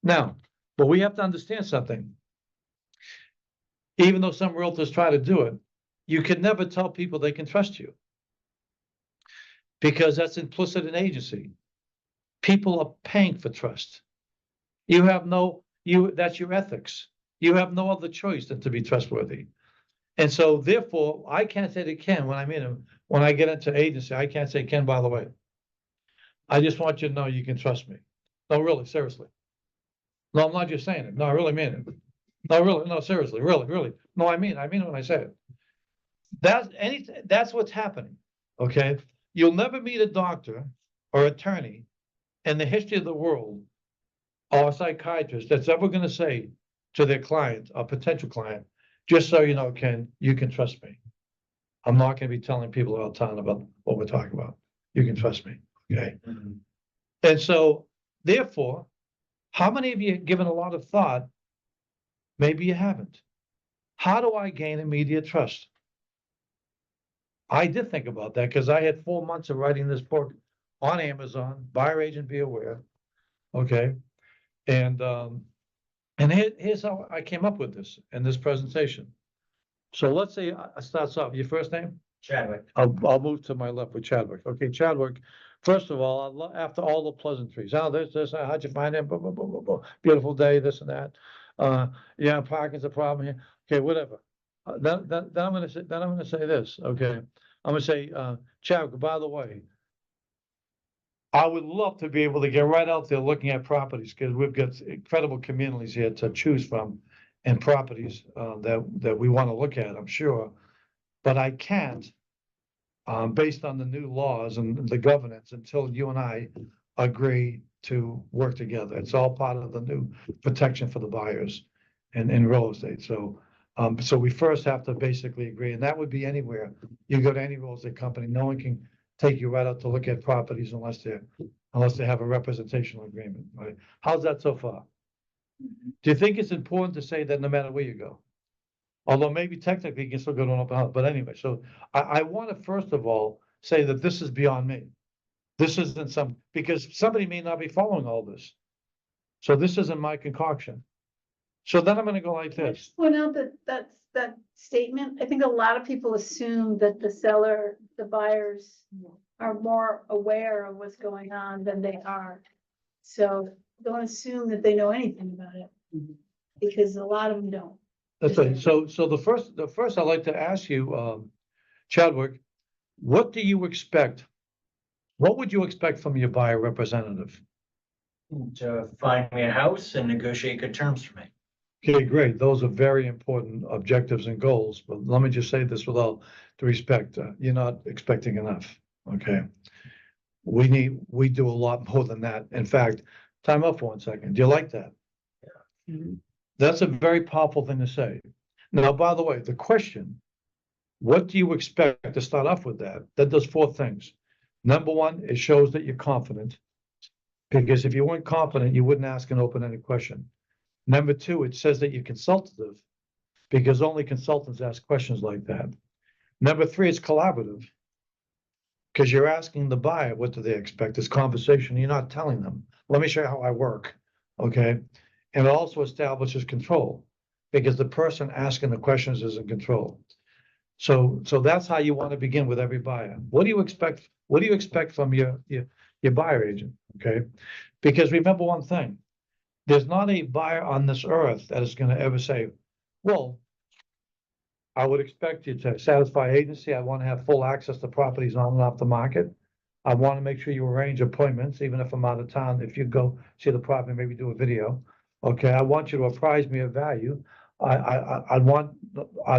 [SPEAKER 3] Now, but we have to understand something. Even though some realtors try to do it, you can never tell people they can trust you, because that's implicit in agency. People are paying for trust. That's your ethics. You have no other choice than to be trustworthy. And so therefore, I can't say to Ken when I meet him, when I get into agency, I can't say, Ken, by the way, I just want you to know you can trust me. No, really, seriously. No, I'm not just saying it. No, I really mean it. No, really, no, seriously, really. No, I mean it when I say it. That's what's happening. Okay. You'll never meet a doctor or attorney in the history of the world or a psychiatrist that's ever going to say to their client or potential client, just so you know, Ken, you can trust me. I'm not going to be telling people all the time about what we're talking about. You can trust me. Okay.
[SPEAKER 4] Mm-hmm.
[SPEAKER 3] And so, therefore, how many of you have given a lot of thought? Maybe you haven't. How do I gain immediate trust? I did think about that because I had 4 months of writing this book on Amazon, Buyer Agent Be Aware. Okay. And here's how I came up with this in this presentation. So let's say I starts off, your first name?
[SPEAKER 4] Chadwick.
[SPEAKER 3] I'll move to my left with Chadwick. Okay, Chadwick, first of all, after all the pleasantries, this, how'd you find it? Blah, blah, blah, blah, blah. Beautiful day, this and that. Yeah, parking's a problem here. Okay, whatever. Then I'm gonna say this, okay? I'm gonna say, Chadwick, by the way, I would love to be able to get right out there looking at properties, because we've got incredible communities here to choose from and properties that we want to look at, I'm sure. But I can't, based on the new laws and the governance, until you and I agree to work together. It's all part of the new protection for the buyers in real estate. So we first have to basically agree, and that would be anywhere. You go to any real estate company, no one can take you right out to look at properties unless they have a representational agreement, right? How's that so far? Do you think it's important to say that no matter where you go? Although maybe technically you can still go to an open house, but anyway, so I want to first of all say that this is beyond me. This isn't because somebody may not be following all this. So this isn't my concoction. So then I'm going to go like
[SPEAKER 2] Can I
[SPEAKER 3] this.
[SPEAKER 2] just point out that statement, I think a lot of people assume that the buyers are more aware of what's going on than they are. So don't assume that they know anything about it, because a lot of them don't.
[SPEAKER 3] That's right. So the first I'd like to ask you, Chadwick, what do you expect? What would you expect from your buyer representative?
[SPEAKER 4] To find me a house and negotiate good terms for me.
[SPEAKER 3] Okay, great. Those are very important objectives and goals, but let me just say this with all due respect, you're not expecting enough, okay? We do a lot more than that. In fact, time up for 1 second. Do you like that?
[SPEAKER 2] Mhm.
[SPEAKER 3] That's a very powerful thing to say. Now, by the way, the question, what do you expect to start off with that? That does 4 things. Number 1, it shows that you're confident. Because if you weren't confident, you wouldn't ask an open-ended question. Number 2, it says that you're consultative, because only consultants ask questions like that. Number 3, it's collaborative, because you're asking the buyer, what do they expect? It's conversation, you're not telling them. Let me show you how I work, okay? And it also establishes control, because the person asking the questions is in control. So that's how you want to begin with every buyer. What do you expect? What do you expect from your buyer agent? Okay, because remember one thing: there's not a buyer on this earth that is going to ever say, "Well, I would expect you to satisfy agency. I want to have full access to properties on and off the market. I want to make sure you arrange appointments, even if I'm out of town. If you go see the property, maybe do a video. Okay, I want you to apprise me of value. I'd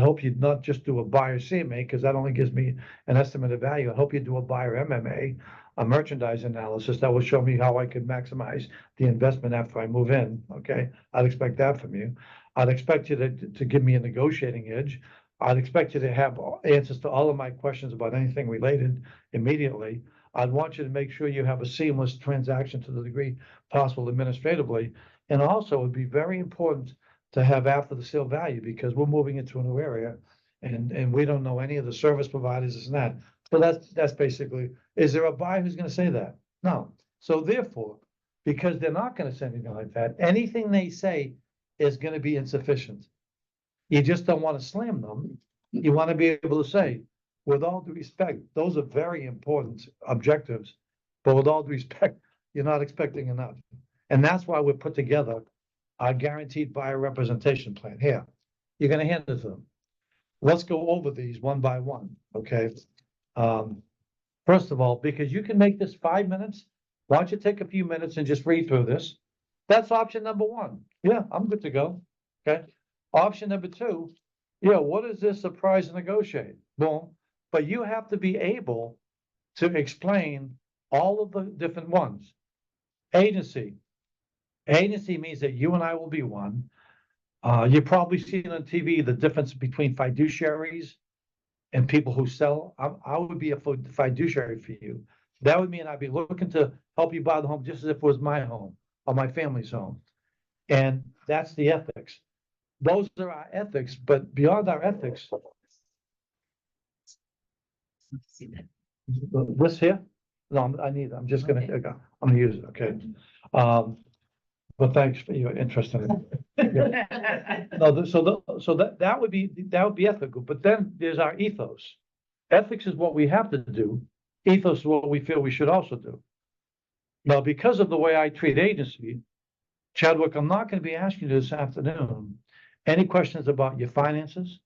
[SPEAKER 3] hope you'd not just do a buyer CMA, because that only gives me an estimate of value. I hope you do a buyer MMA, a merchandise analysis that will show me how I could maximize the investment after I move in. Okay, I'd expect that from you. I'd expect you to give me a negotiating edge. I'd expect you to have answers to all of my questions about anything related immediately. I'd want you to make sure you have a seamless transaction to the degree possible administratively. And also, it'd be very important to have after the sale value, because we're moving into a new area and we don't know any of the service providers, this and that. So that's basically, is there a buyer who's going to say that? No. So therefore, because they're not going to say anything like that, anything they say is going to be insufficient. You just don't want to slam them. You want to be able to say, with all due respect, those are very important objectives, but with all due respect, you're not expecting enough. And that's why we put together our guaranteed buyer representation plan. Here, you're going to hand it to them. Let's go over these one by one, okay? First of all, because you can make this 5 minutes, why don't you take a few minutes and just read through this? That's option number 1. Yeah, I'm good to go, okay? Option number 2, yeah, what is this surprise and negotiate? Boom. But you have to be able to explain all of the different ones. Agency. Agency means that you and I will be one. You've probably seen on TV the difference between fiduciaries and people who sell. I would be a fiduciary for you. That would mean I'd be looking to help you buy the home just as if it was my home or my family's home. And that's the ethics. Those are our ethics, but beyond our ethics. This here? No, I'm just gonna,
[SPEAKER 2] Okay.
[SPEAKER 3] I'm gonna use it, okay? But thanks for your interest in it. No, so that would be ethical, but then there's our ethos. Ethics is what we have to do. Ethos is what we feel we should also do. Now, because of the way I treat agency, Chadwick, I'm not going to be asking you this afternoon any questions about your finances,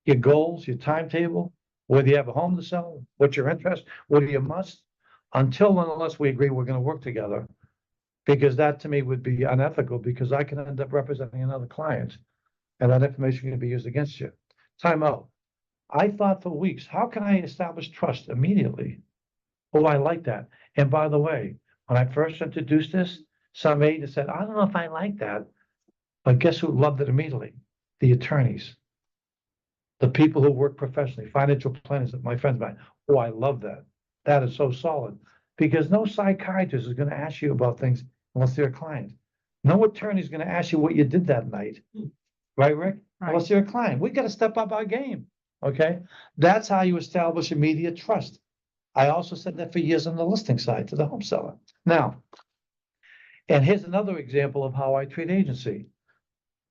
[SPEAKER 3] your goals, your timetable, whether you have a home to sell, what's your interest, what are your must, until and unless we agree we're going to work together. Because that to me would be unethical, because I can end up representing another client and that information can be used against you. Time out. I thought for weeks, how can I establish trust immediately? Oh, I like that. And by the way, when I first introduced this, some agent said, I don't know if I like that. But guess who loved it immediately? The attorneys, the people who work professionally, financial planners, my friends of mine. Oh, I love that. That is so solid, because no psychiatrist is going to ask you about things unless they're a client. No attorney is going to ask you what you did that night. Right, Rick?
[SPEAKER 2] Right.
[SPEAKER 3] Unless you're a client. We got to step up our game. Okay. That's how you establish immediate trust. I also said that for years on the listing side to the home seller. Now, and here's another example of how I treat agency.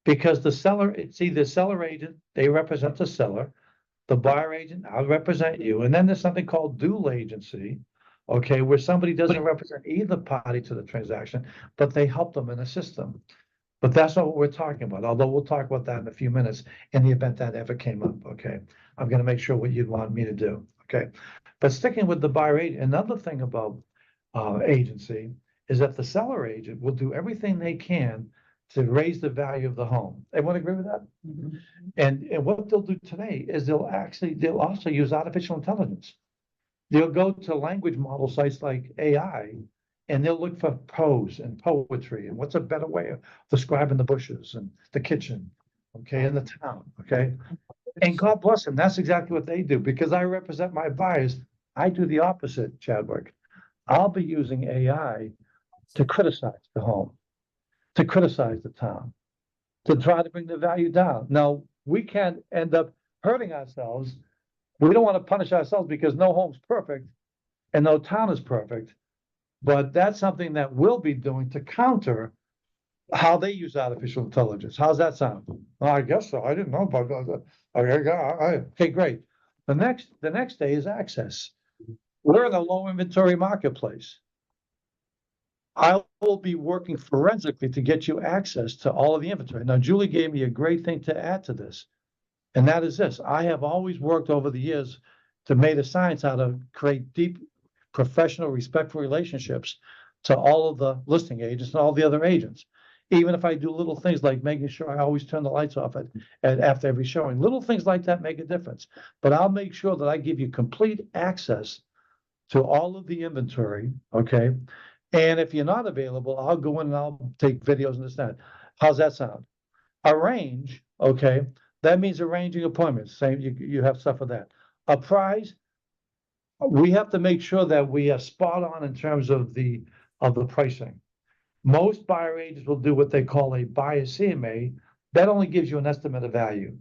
[SPEAKER 3] Because the seller, see, the seller agent, they represent the seller. The buyer agent, I'll represent you. And then there's something called dual agency, okay, where somebody doesn't represent either party to the transaction, but they help them and assist them. But that's not what we're talking about, although we'll talk about that in a few minutes in the event that ever came up, okay? I'm gonna make sure what you'd want me to do, okay? But sticking with the buyer agent, another thing about agency is that the seller agent will do everything they can to raise the value of the home. Everyone agree with that? And what they'll do today is they'll also use artificial intelligence. They'll go to language model sites like AI, and they'll look for prose and poetry and what's a better way of describing the bushes and the kitchen, okay, and the town, okay? And God bless them, that's exactly what they do, because I represent my buyers. I do the opposite, Chadwick. I'll be using AI to criticize the home, to criticize the town, to try to bring the value down. Now, we can end up hurting ourselves. We don't want to punish ourselves because no home's perfect and no town is perfect. But that's something that we'll be doing to counter how they use artificial intelligence. How's that sound? Well, I guess so. I didn't know about that. Okay, great. The next day is access. We're in a low inventory marketplace. I will be working forensically to get you access to all of the inventory. Now, Julie gave me a great thing to add to this, and that is this. I have always worked over the years to make a science how to create deep, professional, respectful relationships to all of the listing agents and all the other agents. Even if I do little things like making sure I always turn the lights off after every showing, little things like that make a difference. But I'll make sure that I give you complete access to all of the inventory, okay? And if you're not available, I'll go in and I'll take videos and this and that. How's that sound? Arrange, okay? That means arranging appointments. Same, you have stuff for that. A prize, we have to make sure that we are spot on in terms of the pricing. Most buyer agents will do what they call a buyer CMA. That only gives you an estimate of value.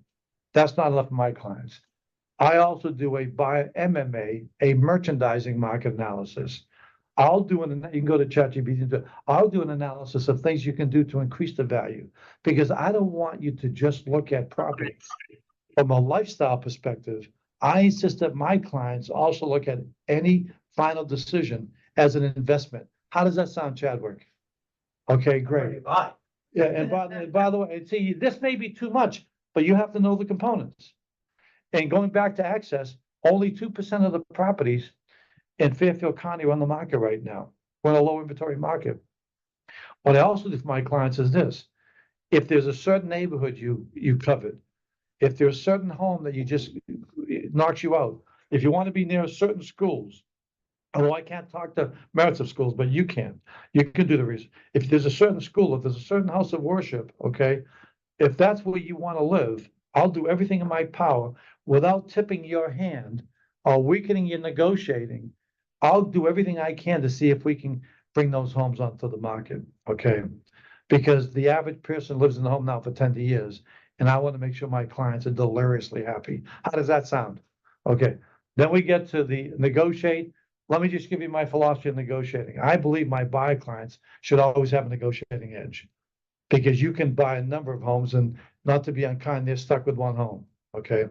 [SPEAKER 3] That's not enough for my clients. I also do a buyer MMA, a merchandising market analysis. You can go to ChatGPT, I'll do an analysis of things you can do to increase the value, because I don't want you to just look at property from a lifestyle perspective. I insist that my clients also look at any final decision as an investment. How does that sound, Chadwick? Okay, great. Yeah, and by the way, see, this may be too much, but you have to know the components. And going back to access, only 2% of the properties in Fairfield County are on the market right now. We're in a low inventory market. What I also do for my clients is this: if there's a certain neighborhood you covet, if there's a certain home that it knocks you out, if you want to be near certain schools, although I can't talk to merits of schools, but you can do the research. If there's a certain school, if there's a certain house of worship, okay, if that's where you want to live, I'll do everything in my power without tipping your hand or weakening your negotiating. I'll do everything I can to see if we can bring those homes onto the market, okay? Because the average person lives in the home now for 10 years, and I want to make sure my clients are deliriously happy. How does that sound? Okay, then we get to the negotiate. Let me just give you my philosophy of negotiating. I believe my buy clients should always have a negotiating edge, because you can buy a number of homes, and not to be unkind, they're stuck with one home, okay?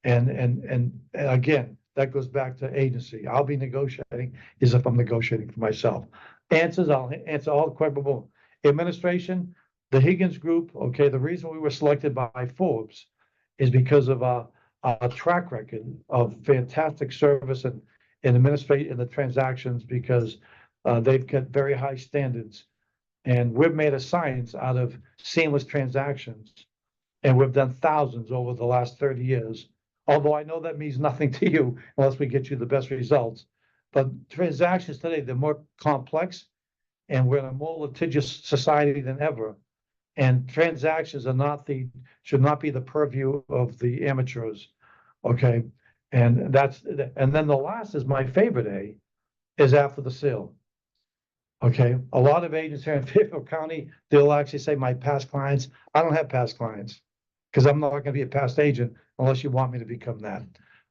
[SPEAKER 3] And again, that goes back to agency. I'll be negotiating as if I'm negotiating for myself. I'll answer all the questions. Administration, the Higgins group, okay, the reason we were selected by Forbes is because of our track record of fantastic service and administrate in the transactions, because they've got very high standards. And we've made a science out of seamless transactions. And we've done thousands over the last 30 years. Although I know that means nothing to you unless we get you the best results. But transactions today, they're more complex, and we're in a more litigious society than ever. And transactions should not be the purview of the amateurs. Okay. And then the last is my favorite A, is after the sale. Okay. A lot of agents here in Fairfield County, they'll actually say my past clients. I don't have past clients, because I'm not going to be a past agent unless you want me to become that.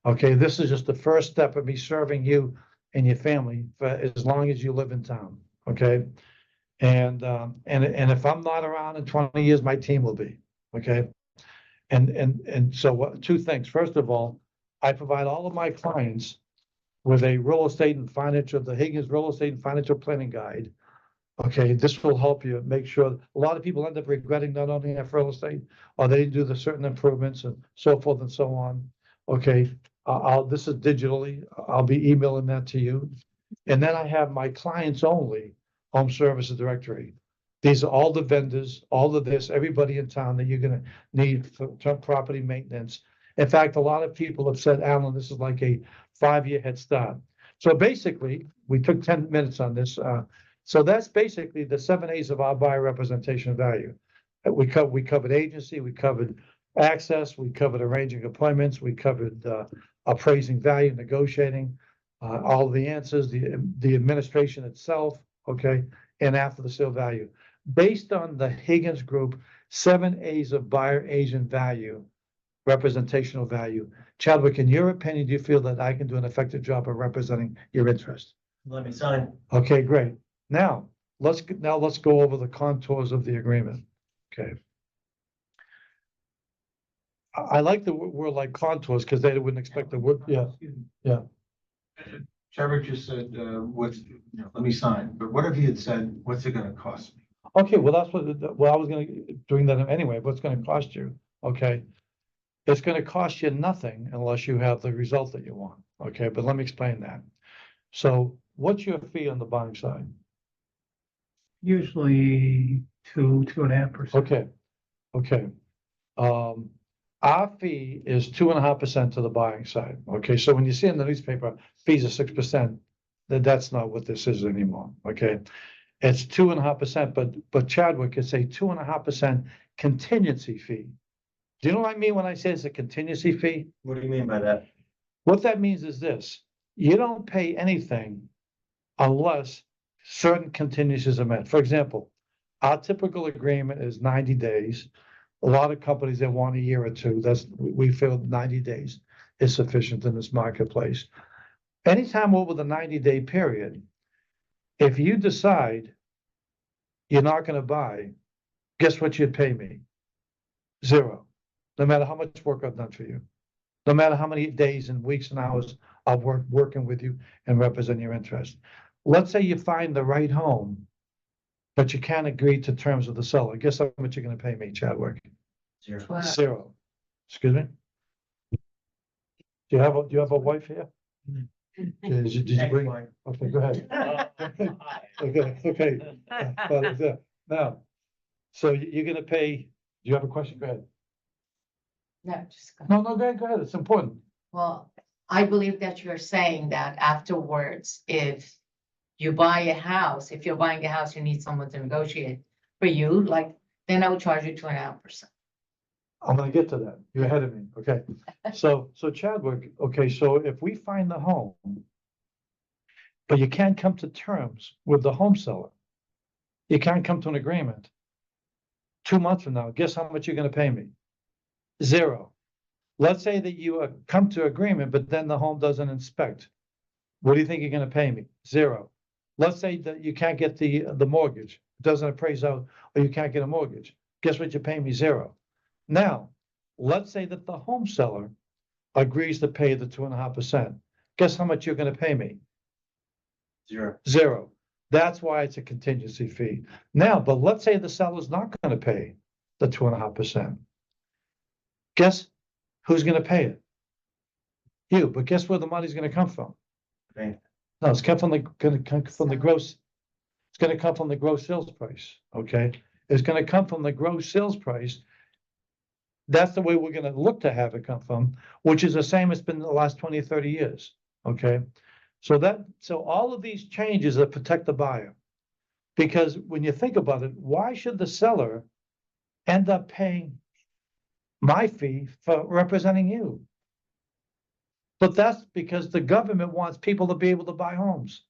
[SPEAKER 3] Okay, this is just the first step of me serving you and your family for as long as you live in town. Okay, and if I'm not around in 20 years, my team will be. Okay, and so two things. First of all, I provide all of my clients with a real estate and financial, the Higgins Real Estate and Financial Planning Guide, Okay, this will help you make sure, a lot of people end up regretting not owning their real estate, or they didn't do the certain improvements and so forth and so on. Okay, this is digitally, I'll be emailing that to you. And then I have my clients only home services directory. These are all the vendors, all of this, everybody in town that you're gonna need for property maintenance. In fact, a lot of people have said, Alan, this is like a 5-year head start. So basically, we took 10 minutes on this. So that's basically the 7 A's of our buyer representation value. We covered agency, we covered access, we covered arranging appointments, we covered appraising value, negotiating, all of the answers, the administration itself, okay, and after the sale value. Based on the Higgins group, 7 A's of buyer agent value, representational value. Chadwick, in your opinion, do you feel that I can do an effective job of representing your interest?
[SPEAKER 4] Let me sign.
[SPEAKER 3] Okay, great. Now let's go over the contours of the agreement. Okay. I like the word like contours because they wouldn't expect the word. Yeah, yeah.
[SPEAKER 5] Trevor just said, let me sign, but what if he had said, what's it gonna cost me?
[SPEAKER 3] Okay, well, that's what, well, I was gonna doing that anyway. What's gonna cost you? Okay. It's gonna cost you nothing unless you have the result that you want. Okay, but let me explain that. So what's your fee on the buying side?
[SPEAKER 1] Usually 2.5%.
[SPEAKER 3] Okay, okay. Our fee is 2.5% to the buying side. Okay, so when you see in the newspaper, fees are 6%, that's not what this is anymore. Okay, it's 2.5%, but Chadwick, it's a 2.5% contingency fee. Do you know what I mean when I say it's a contingency fee?
[SPEAKER 4] What do you mean by that?
[SPEAKER 3] What that means is this: you don't pay anything unless certain contingencies are met. For example, our typical agreement is 90 days. A lot of companies that want a year or two, we feel 90 days is sufficient in this marketplace. Anytime over the 90-day period, if you decide you're not going to buy, guess what you'd pay me? Zero. No matter how much work I've done for you, no matter how many days and weeks and hours I've working with you and represent your interest. Let's say you find the right home, but you can't agree to terms with the seller. Guess how much you're going to pay me, Chadwick?
[SPEAKER 4] Zero.
[SPEAKER 3] Zero. Excuse me? Do you have a wife here? Did you bring? Okay, go ahead. Okay. But, now, so you're gonna pay, do you have a question? Go ahead.
[SPEAKER 6] No, just,
[SPEAKER 3] No, go ahead. It's important.
[SPEAKER 6] well, I believe that you're saying that afterwards, if you buy a house, if you're buying a house, you need someone to negotiate for you, like, then I would charge you 2.5%.
[SPEAKER 3] I'm gonna get to that. You're ahead of me. Okay. So Chadwick, okay, so if we find the home, but you can't come to terms with the home seller, you can't come to an agreement. 2 months from now, guess how much you're gonna pay me? Zero. Let's say that you come to agreement, but then the home doesn't inspect. What do you think you're gonna pay me? Zero. Let's say that you can't get the mortgage, it doesn't appraise out, or you can't get a mortgage. Guess what you pay me? Zero. Now, let's say that the home seller agrees to pay the 2.5%. Guess how much you're gonna pay me?
[SPEAKER 4] Zero.
[SPEAKER 3] Zero. That's why it's a contingency fee. Now, but let's say the seller's not gonna pay the 2.5%. Guess who's gonna pay it? You, but guess where the money's gonna come from?
[SPEAKER 4] Okay.
[SPEAKER 3] No, it's gonna come from the gross. It's gonna come from the gross sales price, okay? It's gonna come from the gross sales price. That's the way we're gonna look to have it come from, which is the same it's been the last 20 or 30 years, okay? So all of these changes that protect the buyer. Because when you think about it, why should the seller end up paying my fee for representing you? But that's because the government wants people to be able to buy homes.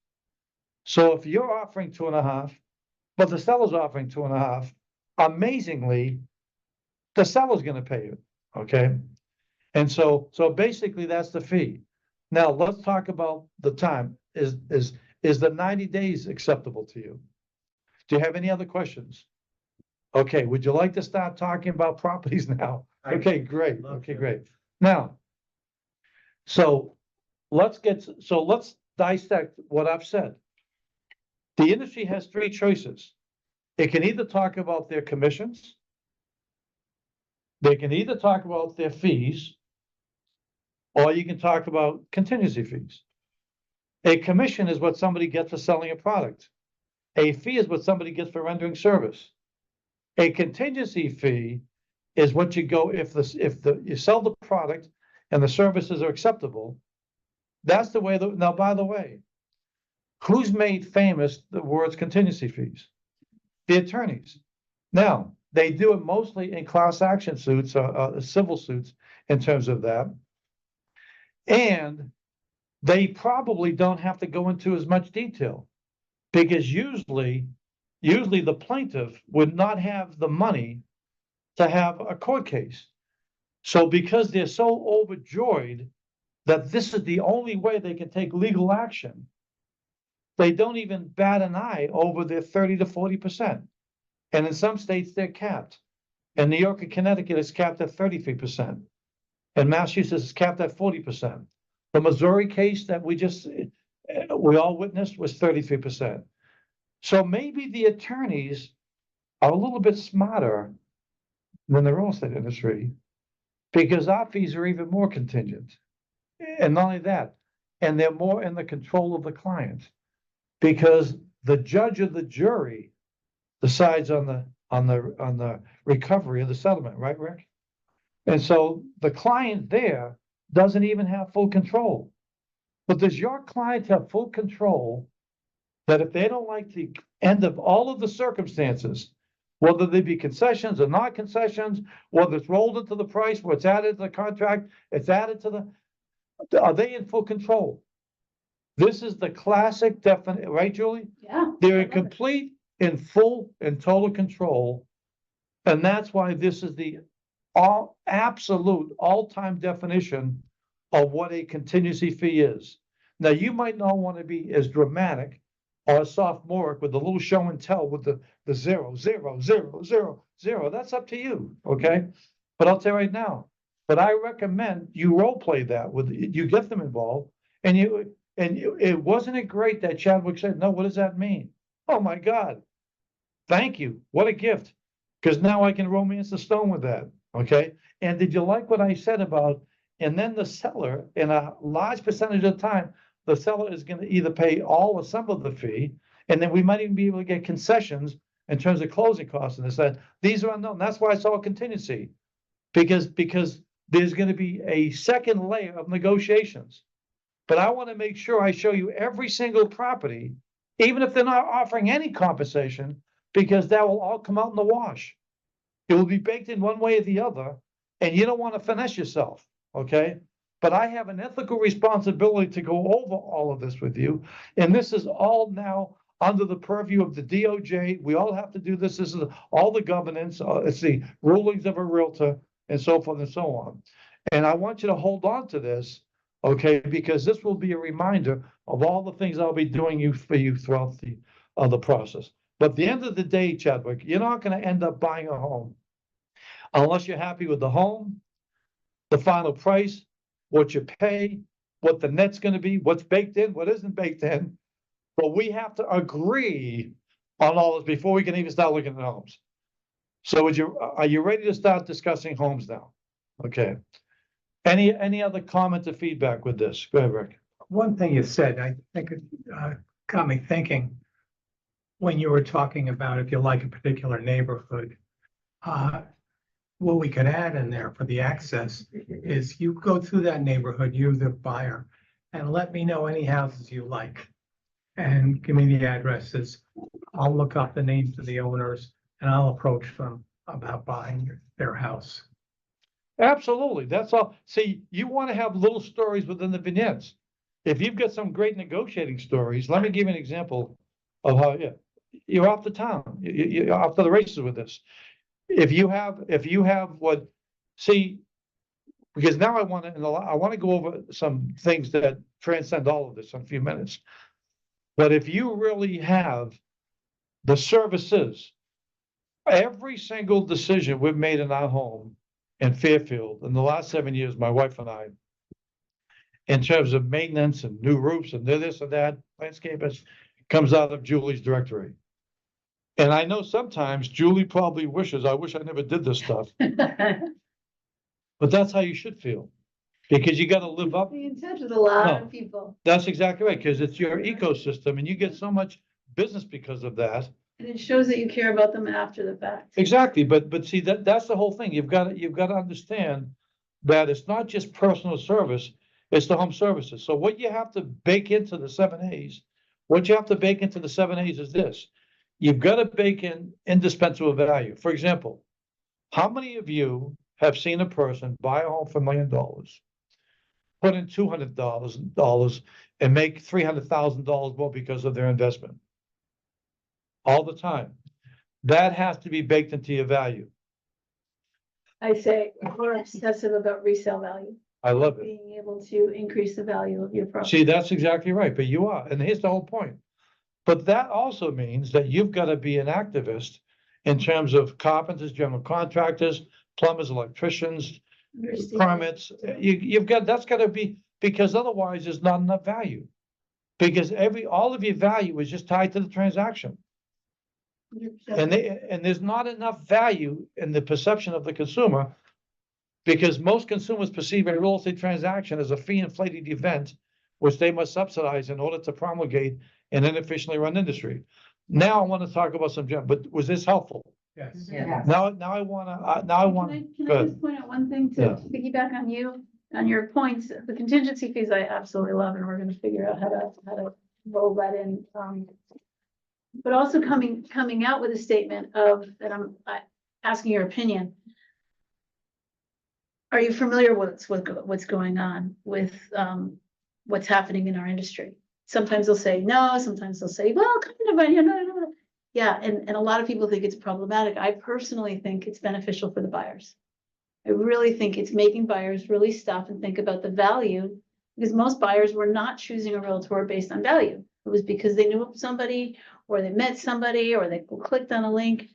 [SPEAKER 3] So if you're offering 2.5, but the seller's offering 2.5, amazingly, the seller's gonna pay you, okay? And so basically that's the fee. Now, let's talk about the time. Is the 90 days acceptable to you? Do you have any other questions? Okay, would you like to start talking about properties now? Okay, great. Okay, great. Now, so let's dissect what I've said. The industry has three choices. It can either talk about their commissions, they can either talk about their fees, or you can talk about contingency fees. A commission is what somebody gets for selling a product. A fee is what somebody gets for rendering service. A contingency fee is what you go if you sell the product and the services are acceptable. That's the way. Now, by the way, who's made famous the words contingency fees? The attorneys. Now, they do it mostly in class action suits, civil suits in terms of that. And they probably don't have to go into as much detail because usually the plaintiff would not have the money to have a court case. So because they're so overjoyed that this is the only way they can take legal action, they don't even bat an eye over their 30 to 40%. And in some states, they're capped. In New York and Connecticut, it's capped at 33%. And Massachusetts is capped at 40%. The Missouri case that we all witnessed was 33%. So maybe the attorneys are a little bit smarter than the real estate industry because our fees are even more contingent. And not only that, and they're more in the control of the client because the judge or the jury decides on the recovery of the settlement, right, Rick? And so the client there doesn't even have full control. But does your client have full control that if they don't like the end of all of the circumstances, whether they be concessions or not concessions, whether it's rolled into the price, where it's added to the contract, it's added to are they in full control? This is the classic definite, right, Julie?
[SPEAKER 2] Yeah.
[SPEAKER 3] They're
[SPEAKER 2] I
[SPEAKER 3] in
[SPEAKER 2] love it.
[SPEAKER 3] complete, in full and total control. And that's why this is the absolute all-time definition of what a contingency fee is. Now, you might not want to be as dramatic or sophomoric with the little show and tell with the 0, 0, 0, 0, 0. That's up to you, okay? But I'll tell you right now, but I recommend you role play that with you get them involved, and it wasn't it great that Chadwick said, no, what does that mean? Oh my God, thank you. What a gift. Because now I can romance the stone with that. Okay. And did you like what I said about, and then the seller, in a large percentage of the time, the seller is going to either pay all or some of the fee, and then we might even be able to get concessions in terms of closing costs. And said these are unknown. That's why I saw a contingency, because there's going to be a second layer of negotiations. But I want to make sure I show you every single property, even if they're not offering any compensation, because that will all come out in the wash. It will be baked in one way or the other, and you don't want to finesse yourself, okay? But I have an ethical responsibility to go over all of this with you, and this is all now under the purview of the DOJ. We all have to do this. This is all the governance. It's the rulings of a realtor and so forth and so on. And I want you to hold on to this, okay? Because this will be a reminder of all the things I'll be doing for you throughout the process. But at the end of the day, Chadwick, you're not going to end up buying a home unless you're happy with the home, the final price, what you pay, what the net's going to be, what's baked in, what isn't baked in. But we have to agree on all this before we can even start looking at homes. So are you ready to start discussing homes now? Okay. Any other comment or feedback with this? Go ahead, Rick.
[SPEAKER 1] One thing you said, I think it got me thinking when you were talking about if you like a particular neighborhood. What we could add in there for the access is you go through that neighborhood, you the buyer, and let me know any houses you like. And give me the addresses. I'll look up the names of the owners and I'll approach them about buying their house.
[SPEAKER 3] Absolutely. That's all. See, you want to have little stories within the vignettes. If you've got some great negotiating stories, let me give you an example of how you're off the town. You're off to the races with this. If you have because now I want to go over some things that transcend all of this in a few minutes. But if you really have the services, every single decision we've made in our home in Fairfield in the last 7 years, my wife and I, in terms of maintenance and new roofs and this and that, landscapers, comes out of Julie's directory. And I know sometimes Julie probably wishes, I wish I never did this stuff, but that's how you should feel. Because you gotta live up,
[SPEAKER 2] Be in touch with a lot
[SPEAKER 3] No.
[SPEAKER 2] of people,
[SPEAKER 3] that's exactly right, because it's your ecosystem and you get so much business because of that.
[SPEAKER 2] and it shows that you care about them after the fact.
[SPEAKER 3] Exactly, but see, that's the whole thing. You've got to understand that it's not just personal service, it's the home services. So what you have to bake into the 7As, what you have to bake into the 7As is this. You've got to bake in indispensable value. For example, how many of you have seen a person buy a home for $1 million, put in $200,000 and make $300,000 more because of their investment? All the time. That has to be baked into your value.
[SPEAKER 2] I say, we're obsessive about resale value,
[SPEAKER 3] I love it.
[SPEAKER 2] being able to increase the value of your property.
[SPEAKER 3] See, that's exactly right, but you are, and here's the whole point. But that also means that you've got to be an activist in terms of carpenters, general contractors, plumbers, electricians,
[SPEAKER 2] Understand.
[SPEAKER 3] permits. You've got, that's got to be, because otherwise there's not enough value. Because all of your value is just tied to the transaction. And there's not enough value in the perception of the consumer. Because most consumers perceive a real estate transaction as a fee-inflated event, which they must subsidize in order to promulgate an inefficiently run industry. Now I want to talk about but was this helpful?
[SPEAKER 1] Yes.
[SPEAKER 6] Yeah.
[SPEAKER 3] Now I want to,
[SPEAKER 2] Can
[SPEAKER 3] go
[SPEAKER 2] I
[SPEAKER 3] ahead.
[SPEAKER 2] just point out one thing to
[SPEAKER 3] Yeah.
[SPEAKER 2] piggyback on you, on your points? The contingency fees I absolutely love, and we're gonna figure out how to roll that in. But also coming out with a statement of, that I'm asking your opinion. Are you familiar with what's going on with, what's happening in our industry? Sometimes they'll say no, sometimes they'll say, well, kind of, no. Yeah, and a lot of people think it's problematic. I personally think it's beneficial for the buyers. I really think it's making buyers really stop and think about the value, because most buyers were not choosing a realtor based on value. It was because they knew somebody, or they met somebody, or they clicked on a link.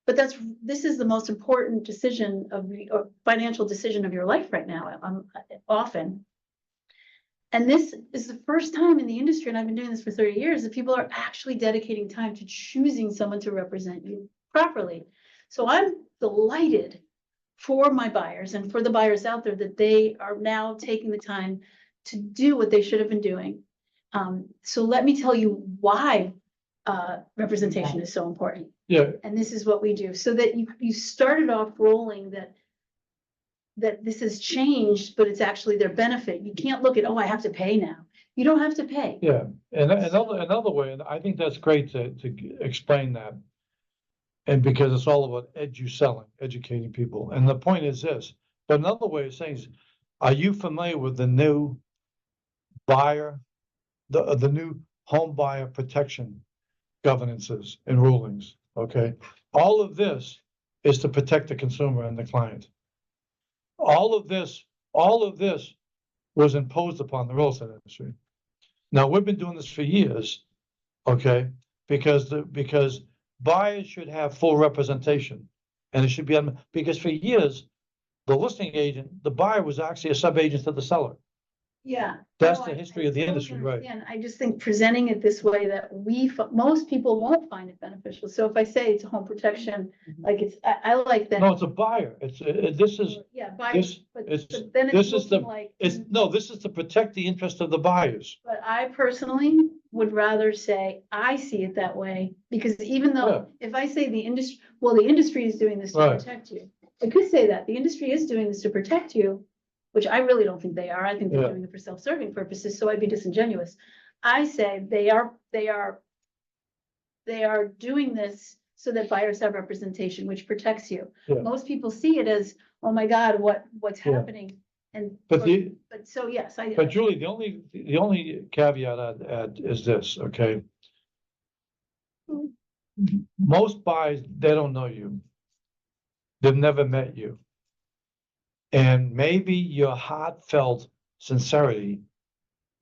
[SPEAKER 2] But this is the most important decision or financial decision of your life right now, often. And this is the first time in the industry, and I've been doing this for 30 years, that people are actually dedicating time to choosing someone to represent you properly. So I'm delighted for my buyers and for the buyers out there that they are now taking the time to do what they should have been doing. So let me tell you why representation is so important.
[SPEAKER 3] Yeah,
[SPEAKER 2] And this is what we do, so that you started off rolling that this has changed, but it's actually their benefit. You can't look at, oh, I have to pay now. You don't have to pay.
[SPEAKER 3] yeah. And another way, and I think that's great to explain that. And because it's all about educating people. And the point is this, but another way of saying is, are you familiar with the new buyer, the new home buyer protection governances and rulings? Okay, all of this is to protect the consumer and the client. All of this was imposed upon the real estate industry. Now, we've been doing this for years, okay? Because buyers should have full representation. And it should be, because for years, the listing agent, the buyer was actually a sub-agent to the seller.
[SPEAKER 2] Yeah.
[SPEAKER 3] That's
[SPEAKER 2] No,
[SPEAKER 3] the
[SPEAKER 2] I
[SPEAKER 3] history of the
[SPEAKER 2] totally
[SPEAKER 3] industry, right?
[SPEAKER 2] understand. I just think presenting it this way that most people won't find it beneficial. So if I say it's a home protection, like I like that.
[SPEAKER 3] No, it's a buyer. This is,
[SPEAKER 2] Yeah, buyers,
[SPEAKER 3] this,
[SPEAKER 2] but
[SPEAKER 3] it's,
[SPEAKER 2] then
[SPEAKER 3] this
[SPEAKER 2] it's
[SPEAKER 3] is the,
[SPEAKER 2] looking like.
[SPEAKER 3] this is to protect the interest of the buyers.
[SPEAKER 2] But I personally would rather say, I see it that way, because even though, if I say the industry is doing this to
[SPEAKER 3] Right.
[SPEAKER 2] protect you. I could say that the industry is doing this to protect you, which I really don't think they are. I think they're
[SPEAKER 3] Yeah.
[SPEAKER 2] doing it for self-serving purposes, so I'd be disingenuous. I say they are doing this so that buyers have representation, which protects you.
[SPEAKER 3] Yeah.
[SPEAKER 2] Most people see it as, oh my God, what's
[SPEAKER 3] Yeah.
[SPEAKER 2] happening? And,
[SPEAKER 3] But
[SPEAKER 2] so yes,
[SPEAKER 3] But Julie, the only caveat I'd add is this, okay? Most buyers, they don't know you. They've never met you. And maybe your heartfelt sincerity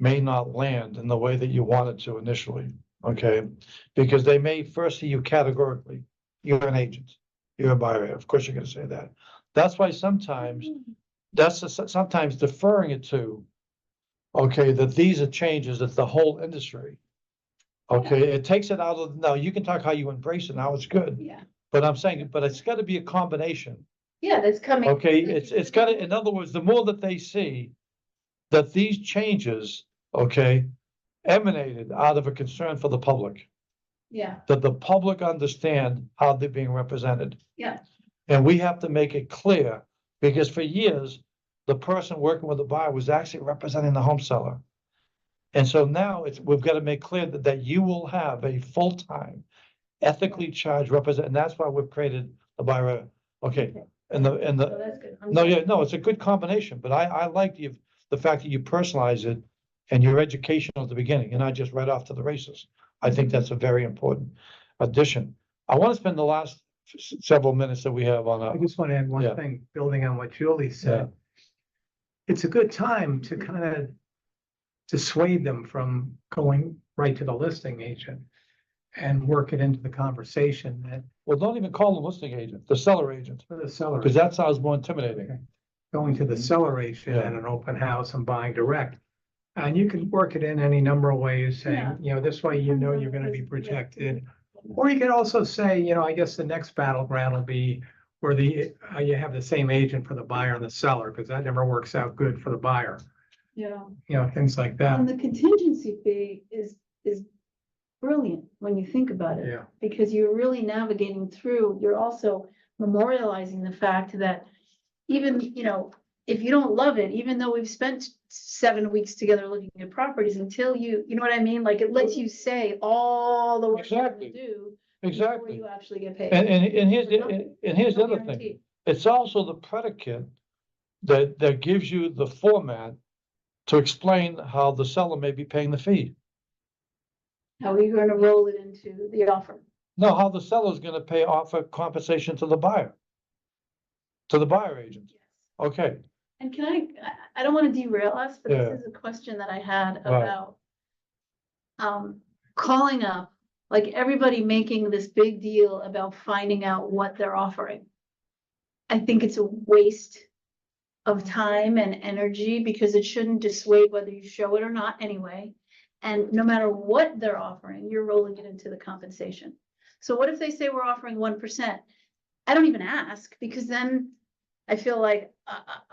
[SPEAKER 3] may not land in the way that you wanted to initially, okay? Because they may first see you categorically. You're an agent, you're a buyer. Of course, you're gonna say that. That's why sometimes deferring it to, okay, that these are changes that the whole industry Okay, it takes it out of, now you can talk how you embrace it, now it's good,
[SPEAKER 2] Yeah,
[SPEAKER 3] but I'm saying, but it's gotta be a combination.
[SPEAKER 2] yeah, that's coming.
[SPEAKER 3] Okay, it's gotta, in other words, the more that they see that these changes, okay, emanated out of a concern for the public,
[SPEAKER 2] Yeah,
[SPEAKER 3] that the public understand how they're being represented.
[SPEAKER 2] yeah,
[SPEAKER 3] And we have to make it clear, because for years, the person working with the buyer was actually representing the home seller. And so now we've got to make clear that you will have a full-time, ethically charged representative, and that's why we've created the buyer. Okay, and
[SPEAKER 2] so
[SPEAKER 3] the,
[SPEAKER 2] that's good. I'm
[SPEAKER 3] no,
[SPEAKER 2] sorry.
[SPEAKER 3] yeah, no, it's a good combination, but I like the fact that you personalize it and your educational at the beginning, and not just right off to the races. I think that's a very important addition. I want to spend the last several minutes that we have on
[SPEAKER 1] I just want to add
[SPEAKER 3] Yeah.
[SPEAKER 1] one thing, building on what Julie said. It's a good time to kind of dissuade them from going right to the listing agent and work it into the conversation that
[SPEAKER 3] well, don't even call them listing agent, the seller agent,
[SPEAKER 1] for the seller.
[SPEAKER 3] because that sounds more intimidating.
[SPEAKER 1] Going to the seller agent at
[SPEAKER 3] Yeah.
[SPEAKER 1] an open house and buying direct. And you can work it in any number of ways,
[SPEAKER 2] Yeah.
[SPEAKER 1] saying, you know, this way you know you're gonna be protected. Or you can also say, you know, I guess the next battleground will be where you have the same agent for the buyer and the seller, because that never works out good for the buyer,
[SPEAKER 2] Yeah.
[SPEAKER 1] you know, things like that.
[SPEAKER 2] And the contingency fee is brilliant when you think about it.
[SPEAKER 1] Yeah,
[SPEAKER 2] Because you're really navigating through, you're also memorializing the fact that even, you know, if you don't love it, even though we've spent 7 weeks together looking at properties, until you know what I mean? Like, it lets you say all the work you're gonna
[SPEAKER 3] Exactly.
[SPEAKER 2] do before
[SPEAKER 3] Exactly.
[SPEAKER 2] you actually get paid.
[SPEAKER 3] And here's the, and here's the
[SPEAKER 2] No
[SPEAKER 3] other thing.
[SPEAKER 2] guarantee.
[SPEAKER 3] It's also the predicate that gives you the format to explain how the seller may be paying the fee.
[SPEAKER 2] How are you gonna roll it into the offer?
[SPEAKER 3] No, how the seller's gonna offer compensation to the buyer. To the buyer agent. Okay,
[SPEAKER 2] And can I don't wanna derail us, but
[SPEAKER 3] Yeah.
[SPEAKER 2] this is a question that I had
[SPEAKER 3] Right.
[SPEAKER 2] about calling up, like everybody making this big deal about finding out what they're offering. I think it's a waste of time and energy because it shouldn't dissuade whether you show it or not anyway. And no matter what they're offering, you're rolling it into the compensation. So what if they say we're offering 1%? I don't even ask, because then I feel like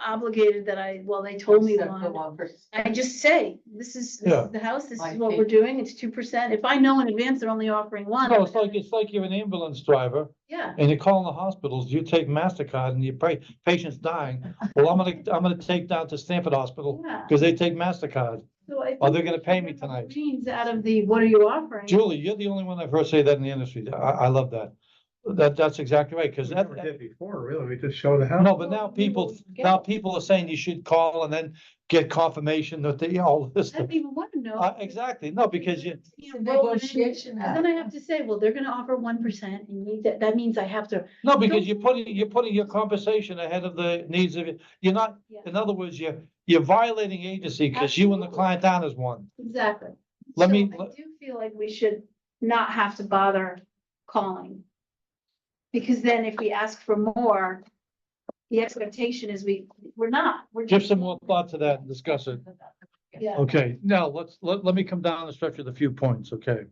[SPEAKER 2] obligated that they told me
[SPEAKER 6] Except for
[SPEAKER 2] one.
[SPEAKER 6] 1%.
[SPEAKER 2] I just say, this is
[SPEAKER 3] Yeah.
[SPEAKER 2] the house, this is
[SPEAKER 6] Might
[SPEAKER 2] what
[SPEAKER 6] be.
[SPEAKER 2] we're doing, it's 2%. If I know in advance they're only offering one.
[SPEAKER 3] no, it's like you're an ambulance driver
[SPEAKER 2] Yeah,
[SPEAKER 3] and you're calling the hospitals, you take MasterCard and you pray, patient's dying. Well, I'm gonna take down to Stanford Hospital
[SPEAKER 2] yeah.
[SPEAKER 3] because they take MasterCard.
[SPEAKER 2] So I
[SPEAKER 3] Are they
[SPEAKER 2] think
[SPEAKER 3] gonna
[SPEAKER 2] we
[SPEAKER 3] pay
[SPEAKER 2] should
[SPEAKER 3] me
[SPEAKER 2] have the
[SPEAKER 3] tonight?
[SPEAKER 2] reins out of the, what are you offering?
[SPEAKER 3] Julie, you're the only one I've heard say that in the industry. I love that. That's exactly right, because
[SPEAKER 1] we
[SPEAKER 3] that,
[SPEAKER 1] never did before, really, we just show the house.
[SPEAKER 3] no, but now people are saying you should call and then get confirmation that they, all this
[SPEAKER 2] I
[SPEAKER 3] stuff.
[SPEAKER 2] don't even want to know.
[SPEAKER 3] Exactly, no, because you,
[SPEAKER 6] It's a
[SPEAKER 2] roll it in,
[SPEAKER 6] negotiation
[SPEAKER 2] And then I have to say, well, they're gonna offer 1% and that means I have to.
[SPEAKER 3] no, because you're putting your compensation ahead of the needs of it. You're not,
[SPEAKER 2] Yeah.
[SPEAKER 3] in other words, you're violating agency because you and the
[SPEAKER 2] Absolutely.
[SPEAKER 3] client aren't as one.
[SPEAKER 2] Exactly.
[SPEAKER 3] Let
[SPEAKER 2] So
[SPEAKER 3] me-
[SPEAKER 2] I do feel like we should not have to bother calling. Because then if we ask for more, the expectation is we're not, we're.
[SPEAKER 3] Give
[SPEAKER 2] just-
[SPEAKER 3] some more thought to that and discuss it.
[SPEAKER 2] Yeah.
[SPEAKER 3] Okay, now let me come down and stretch with a few points, okay?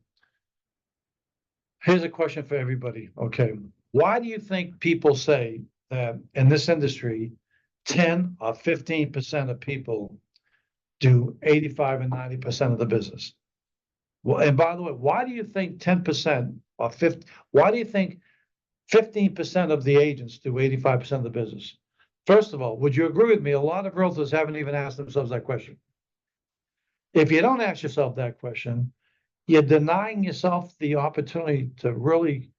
[SPEAKER 3] Here's a question for everybody, okay? Why do you think people say that in this industry, 10 or 15% of people do 85 and 90% of the business? Well, and by the way, why do you think 10% or 50, why do you think 15% of the agents do 85% of the business? First of all, would you agree with me? A lot of realtors haven't even asked themselves that question. If you don't ask yourself that question, you're denying yourself the opportunity to really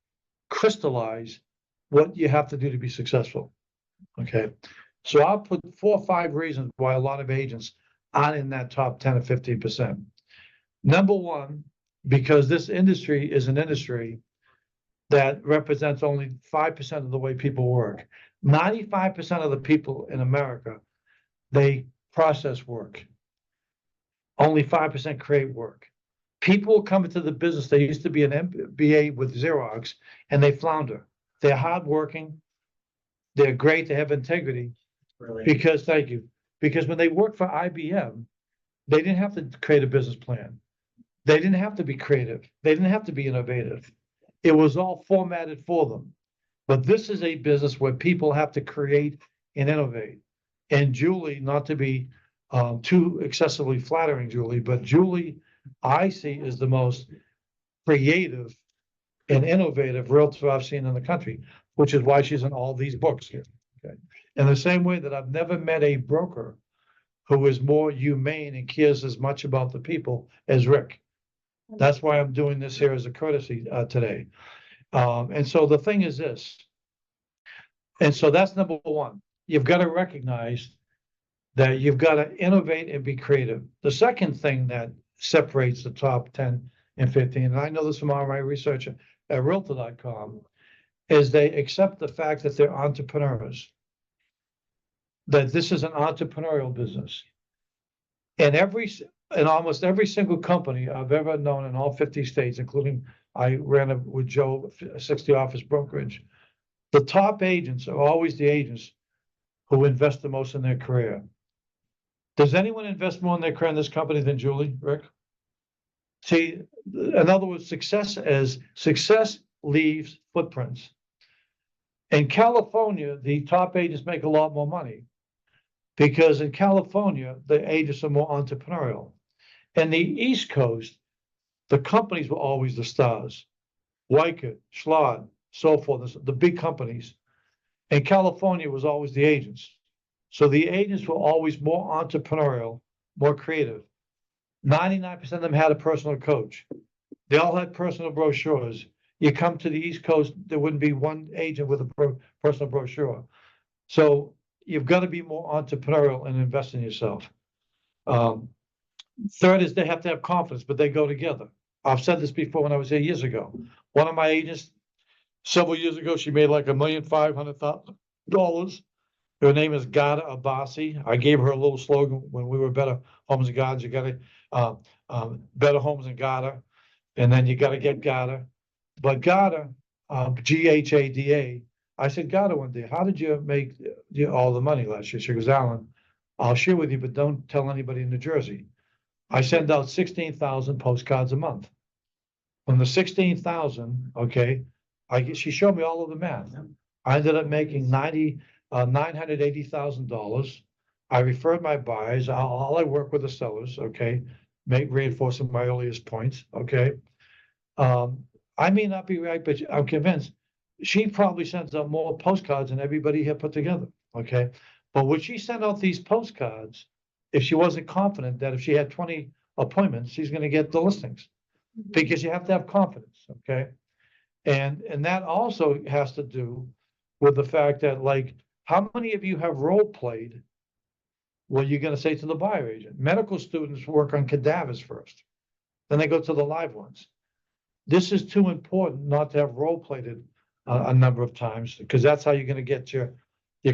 [SPEAKER 3] crystallize what you have to do to be successful. Okay, so I'll put 4 or 5 reasons why a lot of agents aren't in that top 10 or 15%. Number one, because this industry is an industry that represents only 5% of the way people work. 95% of the people in America, they process work. Only 5% create work. People come into the business, they used to be an MBA with Xerox, and they flounder. They're hardworking, they're great, they have integrity,
[SPEAKER 4] Really.
[SPEAKER 3] because, thank you, because when they worked for IBM, they didn't have to create a business plan. They didn't have to be creative. They didn't have to be innovative. It was all formatted for them. But this is a business where people have to create and innovate. And Julie, not to be too excessively flattering, Julie, but Julie, I see is the most creative and innovative realtor I've seen in the country, which is why she's in all these books here. Okay. In the same way that I've never met a broker who is more humane and cares as much about the people as Rick. That's why I'm doing this here as a courtesy today. And so the thing is this. And so that's number one. You've got to recognize that you've got to innovate and be creative. The second thing that separates the top 10 and 15, and I know this from all my research at Realtor.com, is they accept the fact that they're entrepreneurs, that this is an entrepreneurial business. And almost every single company I've ever known in all 50 states, including I ran it with Joe, 60 office brokerage, the top agents are always the agents who invest the most in their career. Does anyone invest more in their career in this company than Julie, Rick? See, in other words, success leaves footprints. In California, the top agents make a lot more money because in California, the agents are more entrepreneurial. In the East Coast, the companies were always the stars. Weicker, Schlad, so forth, the big companies. And California was always the agents. So the agents were always more entrepreneurial, more creative. 99% of them had a personal coach. They all had personal brochures. You come to the East Coast, there wouldn't be one agent with a personal brochure. So you've got to be more entrepreneurial and invest in yourself. Third is they have to have confidence, but they go together. I've said this before when I was here years ago. One of my agents, several years ago, she made like $1,500,000. Her name is Gada Abbasi. I gave her a little slogan when we were Better Homes and Gardens. You got to Better Homes and Gada, and then you got to get Gada. But Gada, Ghada, I said, Gada, one day, how did you make all the money last year? She goes, Allan, I'll share with you, but don't tell anybody in New Jersey. I send out 16,000 postcards a month. From the 16,000, okay, she showed me all of the math. I ended up making $980,000. I referred my buyers. All I work with the sellers, okay, reinforcing my earliest points, okay. I may not be right, but I'm convinced she probably sends out more postcards than everybody here put together, okay. But would she send out these postcards if she wasn't confident that if she had 20 appointments, she's going to get the listings? Because you have to have confidence, okay? And that also has to do with the fact that, like, how many of you have role played what you're going to say to the buyer agent? Medical students work on cadavers first, then they go to the live ones. This is too important not to have role played a number of times, because that's how you're going to get your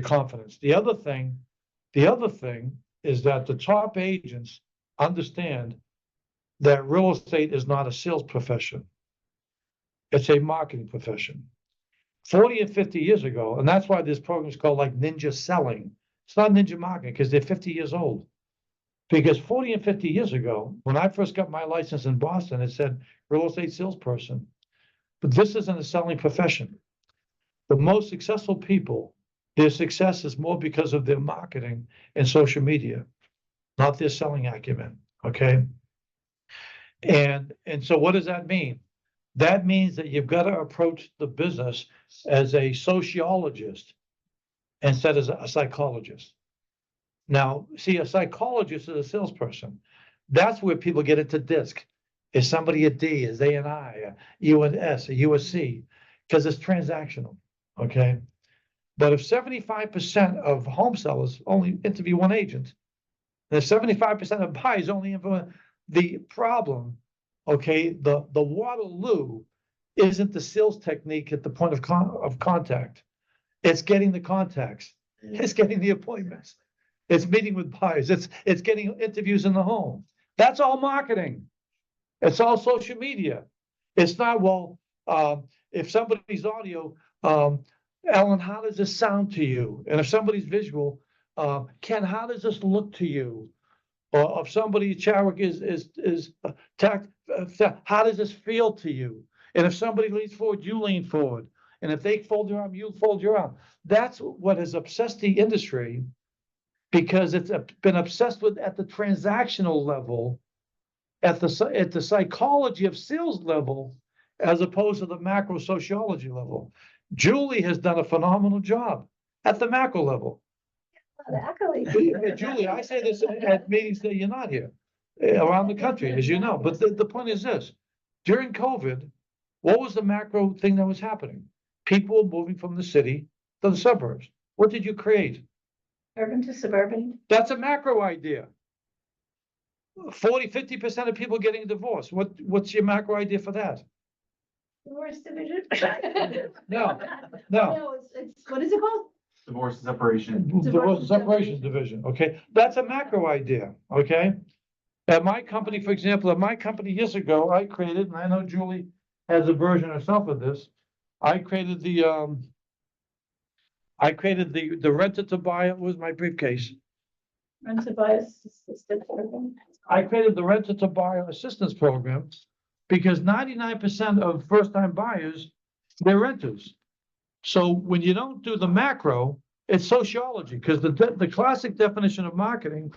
[SPEAKER 3] confidence. The other thing is that the top agents understand that real estate is not a sales profession. It's a marketing profession. 40 and 50 years ago, and that's why this program is called like ninja selling. It's not ninja marketing because they're 50 years old. Because 40 and 50 years ago, when I first got my license in Boston, it said real estate salesperson. But this isn't a selling profession. The most successful people, their success is more because of their marketing and social media, not their selling acumen, okay? And so what does that mean? That means that you've got to approach the business as a sociologist instead of a psychologist. Now, see, a psychologist is a salesperson. That's where people get into DISC. Is somebody a D? Is they an I? A U and S? A U a C? Because it's transactional, okay? But if 75% of home sellers only interview one agent, and if 75% of buyers only interview the problem, okay, the Waterloo isn't the sales technique at the point of contact. It's getting the contacts. It's getting the appointments. It's meeting with buyers. It's getting interviews in the home. That's all marketing. It's all social media. It's not, well, if somebody's audio, Allan, how does this sound to you? And if somebody's visual, Ken, how does this look to you? or if somebody in Chadwick is attacked, how does this feel to you? And if somebody leans forward, you lean forward. And if they fold your arm, you fold your arm. That's what has obsessed the industry because it's been obsessed with at the transactional level, at the psychology of sales level, as opposed to the macro sociology level. Julie has done a phenomenal job at the macro level. Julie, I say this at meetings that you're not here, around the country, as you know, but the point is this, during COVID, what was the macro thing that was happening? People were moving from the city to the suburbs. What did you create?
[SPEAKER 2] Urban to suburban.
[SPEAKER 3] That's a macro idea. 50% of people getting a divorce. What's your macro idea for that?
[SPEAKER 2] Divorce division.
[SPEAKER 3] No.
[SPEAKER 2] No, it's, what is it called?
[SPEAKER 5] Divorce separation.
[SPEAKER 3] Divorce and separation division, okay? That's a macro idea, okay? At my company, for example, at my company years ago, I created, and I know Julie has a version herself of this. I created the rent it to buy, it was my briefcase.
[SPEAKER 2] Rent to buy assistance program.
[SPEAKER 3] I created the rent it to buy assistance program because 99% of first-time buyers, they're renters. So when you don't do the macro, it's sociology, because the classic definition of marketing,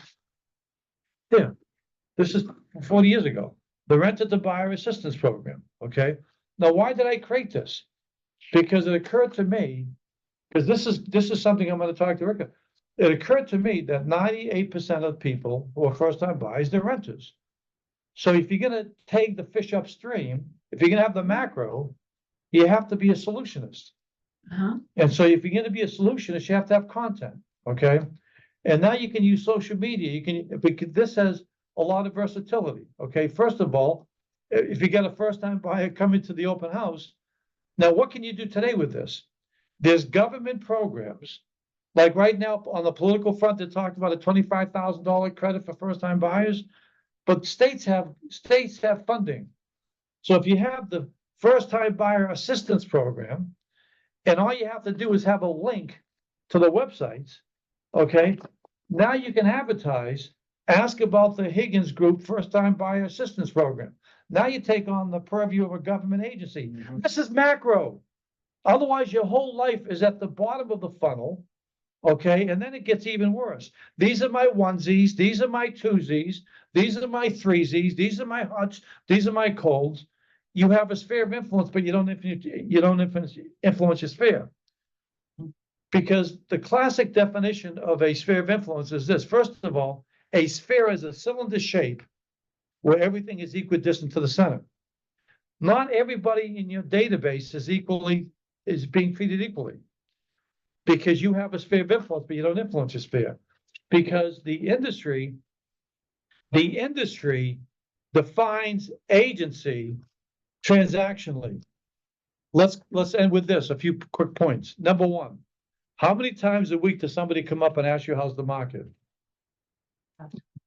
[SPEAKER 3] this is 40 years ago, the rent it to buyer assistance program, okay? Now, why did I create this? Because it occurred to me, because this is something I'm going to talk to Rick. It occurred to me that 98% of people who are first-time buyers, they're renters. So if you're going to take the fish upstream, if you're going to have the macro, you have to be a solutionist. And so if you're going to be a solutionist, you have to have content, okay? And now you can use social media. Because this has a lot of versatility, okay? First of all, if you get a first-time buyer coming to the open house, now what can you do today with this? There's government programs, like right now on the political front, they talked about a $25,000 credit for first-time buyers, but states have funding. So if you have the first-time buyer assistance program, and all you have to do is have a link to the websites, okay? Now you can advertise, ask about the Higgins Group First-Time Buyer Assistance Program. Now you take on the purview of a government agency. This is macro. Otherwise, your whole life is at the bottom of the funnel, okay? And then it gets even worse. These are my onesies, these are my twosies, these are my threesies, these are my hots, these are my colds. You have a sphere of influence, but you don't influence your sphere. Because the classic definition of a sphere of influence is this. First of all, a sphere is a cylinder shape where everything is equidistant to the center. Not everybody in your database is being treated equally. Because you have a sphere of influence, but you don't influence your sphere. Because the industry defines agency transactionally. Let's end with this, a few quick points. Number one, how many times a week does somebody come up and ask you how's the market?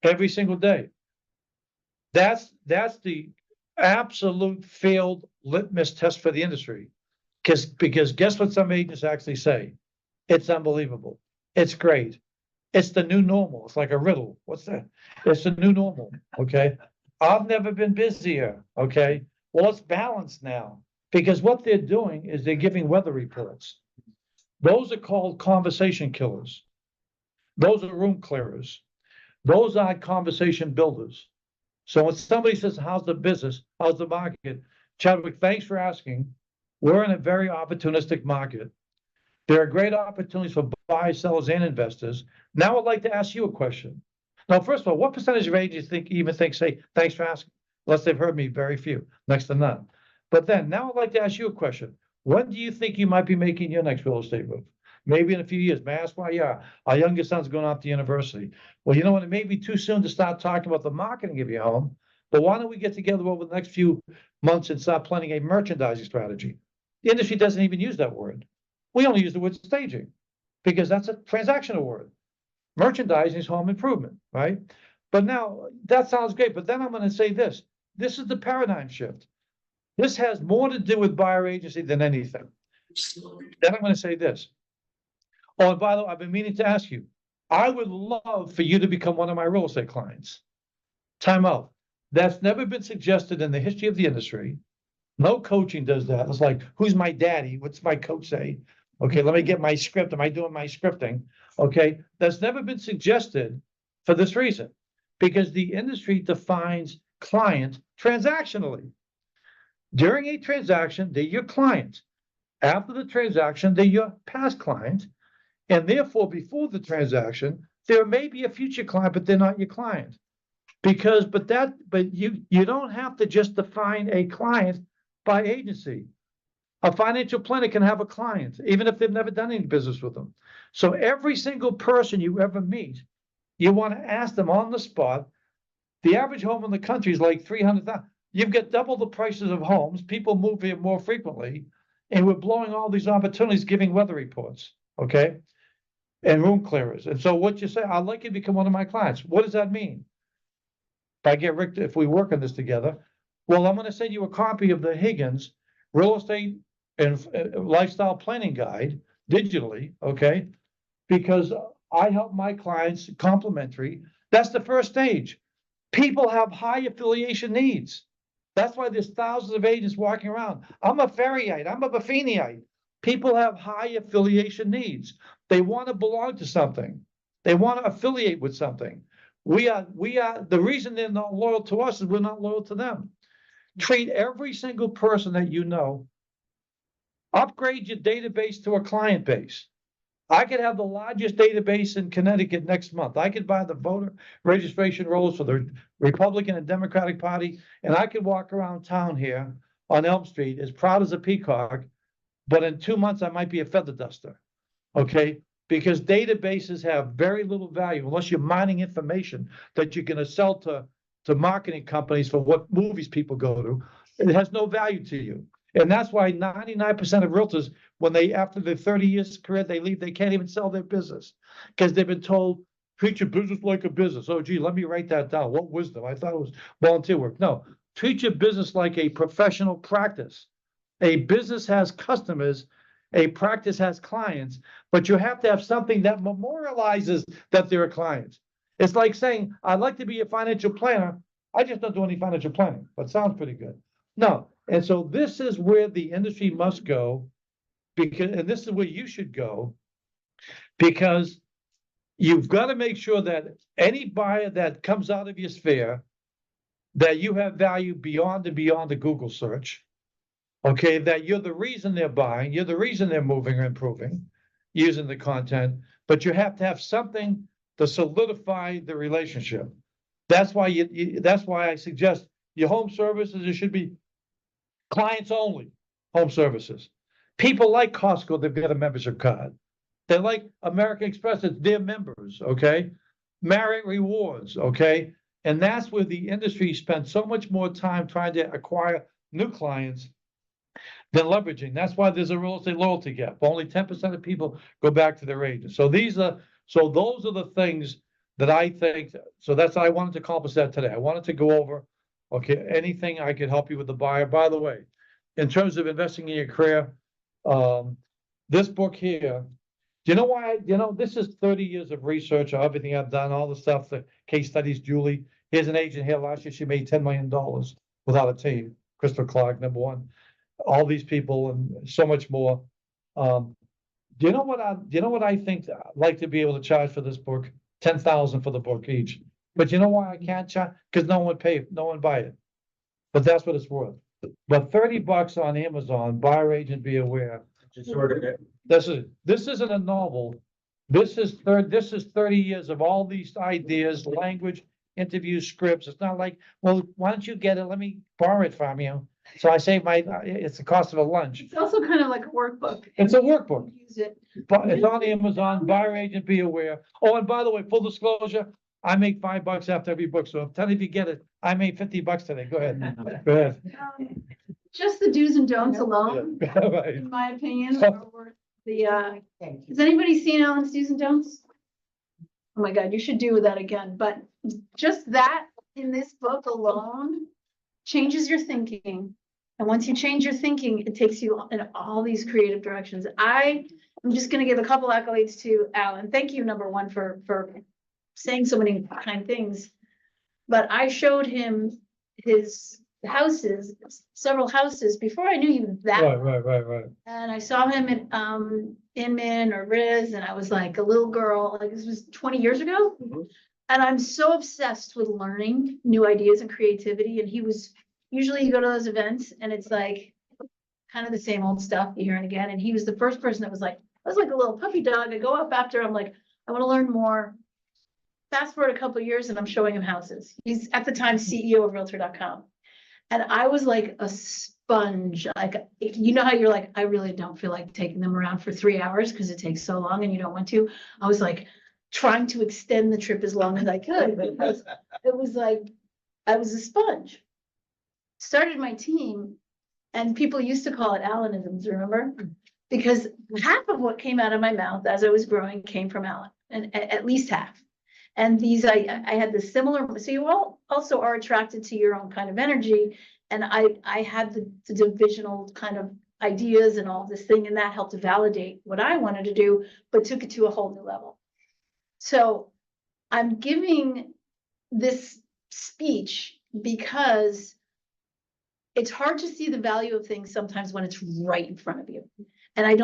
[SPEAKER 3] Every single day. That's the absolute failed litmus test for the industry. Because guess what some agents actually say? It's unbelievable. It's great. It's the new normal. It's like a riddle. What's that? It's the new normal. Okay. I've never been busier. Okay. Well, it's balanced now because what they're doing is they're giving weather reports. Those are called conversation killers. Those are room clearers. Those are conversation builders. So when somebody says, how's the business? How's the market? Chadwick, thanks for asking. We're in a very opportunistic market. There are great opportunities for buyers, sellers, and investors. Now I'd like to ask you a question. Now, first of all, what percentage of agents say, thanks for asking? Unless they've heard me, very few, next to none. But then now I'd like to ask you a question. When do you think you might be making your next real estate move? Maybe in a few years. May I ask why? Yeah, our youngest son's going off to university. Well, you know what? It may be too soon to start talking about the marketing of your home, but why don't we get together over the next few months and start planning a merchandising strategy? The industry doesn't even use that word. We only use the word staging because that's a transactional word. Merchandising is home improvement, right? But now that sounds great. But then I'm going to say this. This is the paradigm shift. This has more to do with buyer agency than anything. Then I'm going to say this. Oh, and by the way, I've been meaning to ask you, I would love for you to become one of my real estate clients. Time out. That's never been suggested in the history of the industry. No coaching does that. It's like, who's my daddy? What's my coach say? Okay, let me get my script. Am I doing my scripting? Okay, that's never been suggested for this reason, because the industry defines client transactionally. During a transaction, they're your client. After the transaction, they're your past client. And therefore, before the transaction, there may be a future client, but they're not your client. But you don't have to just define a client by agency. A financial planner can have a client, even if they've never done any business with them. So every single person you ever meet, you want to ask them on the spot. The average home in the country is like 300,000. You've got double the prices of homes. People move here more frequently, and we're blowing all these opportunities giving weather reports, okay, and room clearers. And so what you say, I'd like you to become one of my clients. What does that mean? If I get Rick, if we work on this together, well, I'm going to send you a copy of the Higgins Real Estate and Lifestyle Planning Guide digitally, okay? Because I help my clients complimentary. That's the first stage. People have high affiliation needs. That's why there's thousands of agents walking around. I'm a Ferryite. I'm a Buffiniite. People have high affiliation needs. They want to belong to something. They want to affiliate with something. We are the reason they're not loyal to us is we're not loyal to them. Treat every single person that you know. Upgrade your database to a client base. I could have the largest database in Connecticut next month. I could buy the voter registration rolls for the Republican and Democratic Party, and I could walk around town here on Elm Street as proud as a peacock, but in 2 months I might be a feather duster, okay? Because databases have very little value unless you're mining information that you're going to sell to marketing companies for what movies people go to. It has no value to you. And that's why 99% of realtors, when they, after their 30 years career, they leave, they can't even sell their business because they've been told, treat your business like a business. Oh, gee, let me write that down. What wisdom? I thought it was volunteer work. No, treat your business like a professional practice. A business has customers, a practice has clients, but you have to have something that memorializes that they're a client. It's like saying, I'd like to be a financial planner. I just don't do any financial planning, but sounds pretty good. No. And so this is where the industry must go, because, and this is where you should go, because you've got to make sure that any buyer that comes out of your sphere, that you have value beyond and beyond the Google search. Okay, that you're the reason they're buying, you're the reason they're moving or improving using the content, but you have to have something to solidify the relationship. That's why that's why I suggest your home services, it should be clients only home services. People like Costco, they've got a membership card. They like American Express, it's their members, okay? Marriott Rewards, okay? And that's where the industry spends so much more time trying to acquire new clients than leveraging. That's why there's a real estate loyalty gap. Only 10% of people go back to their agents. So those are the things that I think, so that's, I wanted to accomplish that today. I wanted to go over, okay, anything I could help you with the buyer. By the way, in terms of investing in your career, this book here, do you know why? This is 30 years of research, everything I've done, all the stuff, the case studies, Julie. Here's an agent here last year, she made $10 million without a team. Crystal Clark, number one. All these people and so much more. Do you know what I think I'd like to be able to charge for this book? $10,000 for the book each. But you know why I can't charge? Because no one would pay, no one would buy it. But that's what it's worth. But $30 on Amazon, buyer agent, be aware.
[SPEAKER 4] Just ordered it.
[SPEAKER 3] This isn't a novel. This is 30 years of all these ideas, language, interviews, scripts. It's not like, well, why don't you get it? Let me borrow it from you. So I save it's the cost of a lunch.
[SPEAKER 2] It's also kind of like a workbook.
[SPEAKER 3] It's a workbook.
[SPEAKER 2] Use it.
[SPEAKER 3] But it's on Amazon, buyer agent, be aware. Oh, and by the way, full disclosure, I make $5 after every book. So tell me if you get it. I made $50 today. Go ahead. Go ahead.
[SPEAKER 2] Just the do's and don'ts alone,
[SPEAKER 3] Right.
[SPEAKER 2] in my opinion, are worth the, has anybody seen Allan's do's and don'ts? Oh my God, you should do that again, but just that in this book alone changes your thinking. And once you change your thinking, it takes you in all these creative directions. I I'm just gonna give a couple accolades to Allan. Thank you, number one, for saying so many kind things. But I showed him his houses, several houses, before I knew you that well.
[SPEAKER 3] Right.
[SPEAKER 2] And I saw him at Inman or Riz, and I was like a little girl, like this was 20 years ago. And I'm so obsessed with learning new ideas and creativity. And he was, usually you go to those events and it's like kind of the same old stuff you hear and again. And he was the first person that was like, I was like a little puppy dog. I go up after, I'm like, I want to learn more. Fast forward a couple of years and I'm showing him houses. He's at the time CEO of Realtor.com. And I was like a sponge. Like, you know how you're like, I really don't feel like taking them around for 3 hours because it takes so long and you don't want to. I was like trying to extend the trip as long as I could because it was like, I was a sponge. Started my team and people used to call it Allanisms, remember? Because half of what came out of my mouth as I was growing came from Allan, and at least half. And these, I had the similar, so you all also are attracted to your own kind of energy. And I had the divisional kind of ideas and all this thing, and that helped to validate what I wanted to do, but took it to a whole new level. So I'm giving this speech because it's hard to see the value of things sometimes when it's right in front of you. And I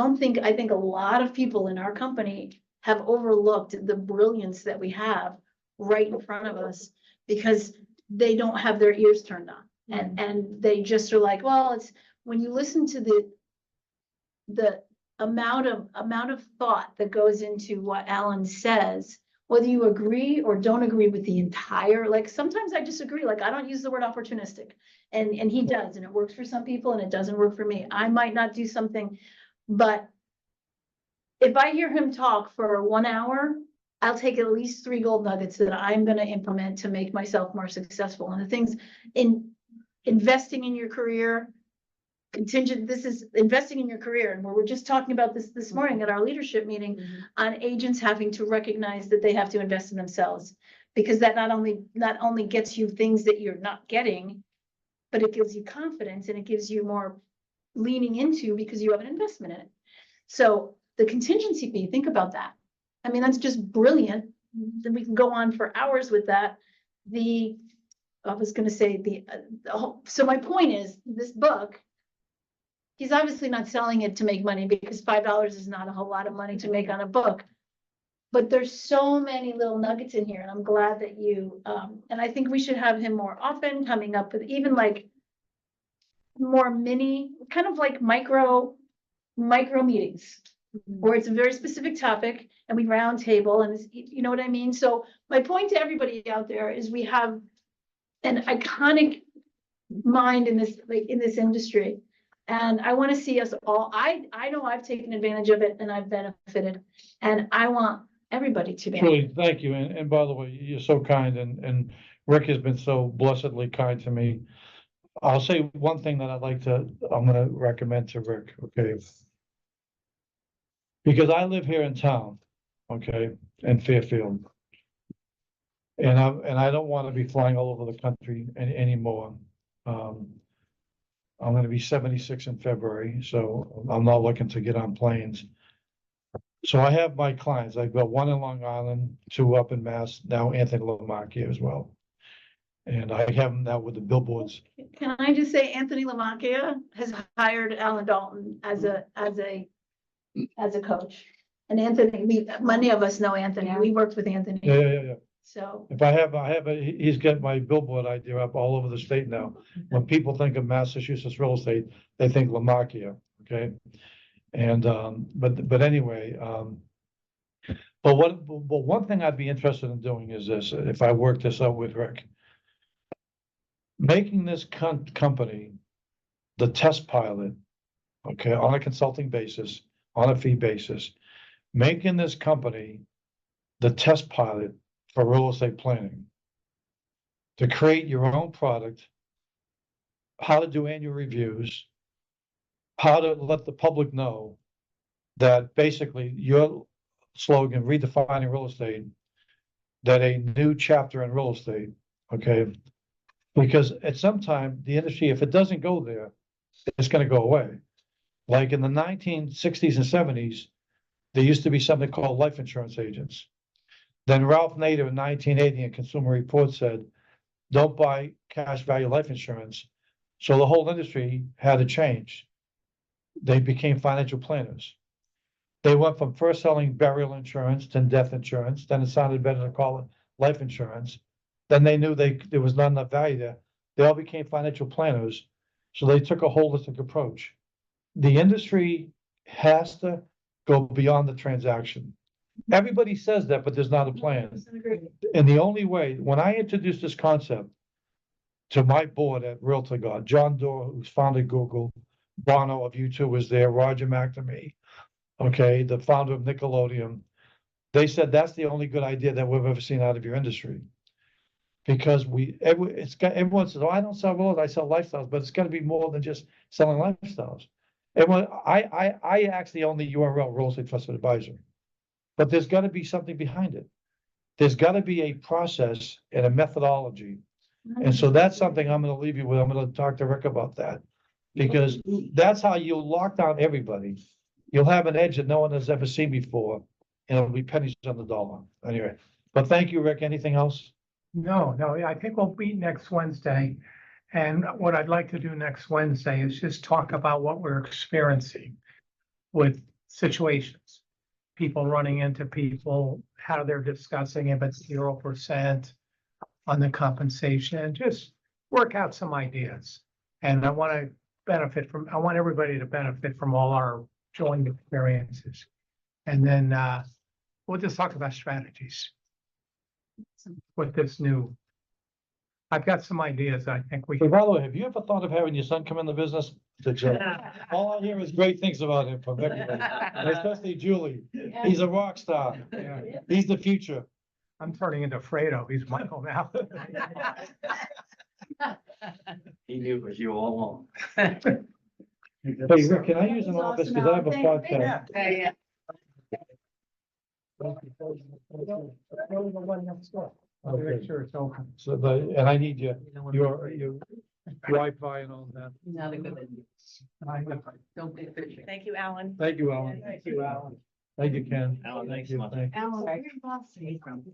[SPEAKER 2] think a lot of people in our company have overlooked the brilliance that we have right in front of us because they don't have their ears turned on. And they just are like, well, it's when you listen to the amount of thought that goes into what Allan says, whether you agree or don't agree with the entire, like sometimes I disagree, like I don't use the word opportunistic and he does, and it works for some people and it doesn't work for me. I might not do something, but if I hear him talk for 1 hour, I'll take at least 3 gold nuggets that I'm going to implement to make myself more successful. And the things in investing in your career, contingent, this is investing in your career. And we were just talking about this morning at our leadership meeting on agents having to recognize that they have to invest in themselves, because that not only gets you things that you're not getting, but it gives you confidence and it gives you more leaning into because you have an investment in it. So the contingency fee, think about that. I mean, that's just brilliant. Then we can go on for hours with that. I was going to say so my point is this book, he's obviously not selling it to make money because $5 is not a whole lot of money to make on a book. But there's so many little nuggets in here, and I'm glad that you, and I think we should have him more often, coming up with even like more mini, kind of like micro meetings, where it's a very specific topic and we round table, and you know what I mean? So my point to everybody out there is we have an iconic mind in this industry. And I want to see us all, I know I've taken advantage of it and I've benefited, and I want everybody to be.
[SPEAKER 3] Really, thank you. And by the way, you're so kind, and Rick has been so blessedly kind to me. I'll say one thing that I'm gonna recommend to Rick, okay? Because I live here in town, okay, in Fairfield. And I don't want to be flying all over the country anymore. I'm gonna be 76 in February, so I'm not looking to get on planes. So I have my clients. I've got 1 in Long Island, 2 up in Mass, now Anthony Lamacchia as well. And I have them now with the billboards.
[SPEAKER 2] Can I just say Anthony Lamacchia has hired Allan Dalton as a coach. And Anthony, many of us know Anthony. We worked with Anthony.
[SPEAKER 3] Yeah.
[SPEAKER 2] So
[SPEAKER 3] If he's got my billboard idea up all over the state now. When people think of Massachusetts real estate, they think Lamacchia, okay? And, but anyway, but one thing I'd be interested in doing is this, if I work this out with Rick. Making this company the test pilot, okay, on a consulting basis, on a fee basis, making this company the test pilot for real estate planning, to create your own product, how to do annual reviews, how to let the public know that basically your slogan, redefining real estate, that a new chapter in real estate, okay? Because at some time, the industry, if it doesn't go there, it's going to go away. Like in the 1960s and 70s, there used to be something called life insurance agents. Then Ralph Nader in 1980 in Consumer Report said, don't buy cash value life insurance. So the whole industry had to change. They became financial planners. They went from first selling burial insurance to death insurance, then it sounded better to call it life insurance. Then they knew there was not enough value there. They all became financial planners. So they took a holistic approach. The industry has to go beyond the transaction. Everybody says that, but there's not a plan. And the only way, when I introduced this concept to my board at Realtor God, John Doerr, who's founded Google, Bono of U2 was there, Roger McNamee, okay, the founder of Nickelodeon. They said that's the only good idea that we've ever seen out of your industry. Because everyone says, oh, I don't sell roads, I sell lifestyles, but it's gotta be more than just selling lifestyles. Everyone, I actually own the URL Real Estate Trusted Advisor. But there's gotta be something behind it. There's gotta be a process and a methodology. And so that's something I'm gonna leave you with. I'm gonna talk to Rick about that. Because that's how you'll lock down everybody. You'll have an edge that no one has ever seen before, and it'll be pennies on the dollar. Anyway, but thank you, Rick. Anything else?
[SPEAKER 1] No, I think we'll meet next Wednesday. And what I'd like to do next Wednesday is just talk about what we're experiencing with situations. People running into people, how they're discussing if it's 0% on the compensation, just work out some ideas. And I want everybody to benefit from all our joint experiences. And then we'll just talk about strategies with this new. I've got some ideas. I think we
[SPEAKER 3] Hey,
[SPEAKER 1] can.
[SPEAKER 3] by the way, have you ever thought of having your son come in the business? All I hear is great things about him from everybody, and especially Julie. He's a rock star.
[SPEAKER 1] Yeah,
[SPEAKER 3] He's the future.
[SPEAKER 1] I'm turning into Fredo. He's Michael now.
[SPEAKER 4] He knew it was you all along.
[SPEAKER 3] Hey, Rick, can I use an office? Because I have a podcast.
[SPEAKER 6] Yeah.
[SPEAKER 1] Make sure it's open.
[SPEAKER 3] So, and I need your Wi-Fi and all that.
[SPEAKER 6] Not a good idea. Don't be fishing.
[SPEAKER 7] Thank you, Alan.
[SPEAKER 3] Thank you, Alan.
[SPEAKER 1] Thank you, Alan.
[SPEAKER 3] Thank you, Ken.
[SPEAKER 4] Alan, thanks
[SPEAKER 3] Thank you.
[SPEAKER 4] so much.
[SPEAKER 3] Thank you.
[SPEAKER 7] Alan, where are your bosses from?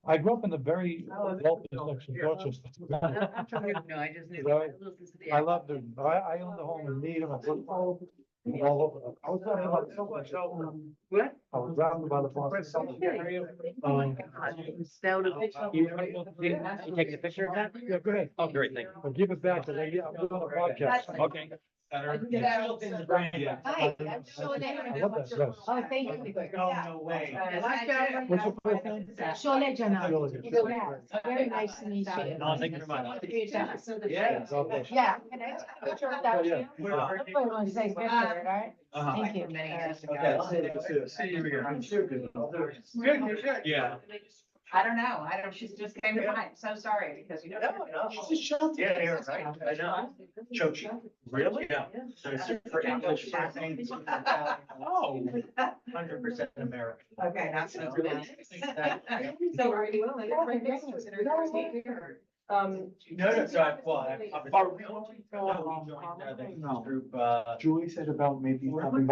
[SPEAKER 3] I grew up in the very wealthy section of Dorchester.
[SPEAKER 6] No, I just knew.
[SPEAKER 3] Right. I love Newton. I owned a home in Needham. All over. I was driving about so much.
[SPEAKER 1] What?
[SPEAKER 3] I was driving by the farm.
[SPEAKER 4] You taking a picture of that?
[SPEAKER 3] Yeah, go ahead.
[SPEAKER 4] Oh, great, thank you.
[SPEAKER 3] I'll give it back, because I'm doing a podcast.
[SPEAKER 4] Okay.
[SPEAKER 3] I love that, yes.
[SPEAKER 6] Oh, thank you.
[SPEAKER 4] No way.
[SPEAKER 3] What's your first name?
[SPEAKER 6] Shole Janelle.
[SPEAKER 3] Shole.
[SPEAKER 6] Very nice to meet you.
[SPEAKER 4] No, thank you very much.
[SPEAKER 6] Yeah.
[SPEAKER 3] God bless you.
[SPEAKER 6] Yeah, can I take a picture of that?
[SPEAKER 3] Yeah.
[SPEAKER 6] too? I want to say picture, all right?
[SPEAKER 4] Uh-huh.
[SPEAKER 6] Thank you.
[SPEAKER 4] Yeah.
[SPEAKER 7] I don't know. She just came to mind. So sorry because you know.
[SPEAKER 4] Yeah, you're right. I know. Chochi. Really? Yeah. So it's for English. Oh, 100% American.
[SPEAKER 7] Okay, that's so good. So are you willing to bring this consider
[SPEAKER 4] No, so I'm. We joined the group,
[SPEAKER 5] Julie said about maybe having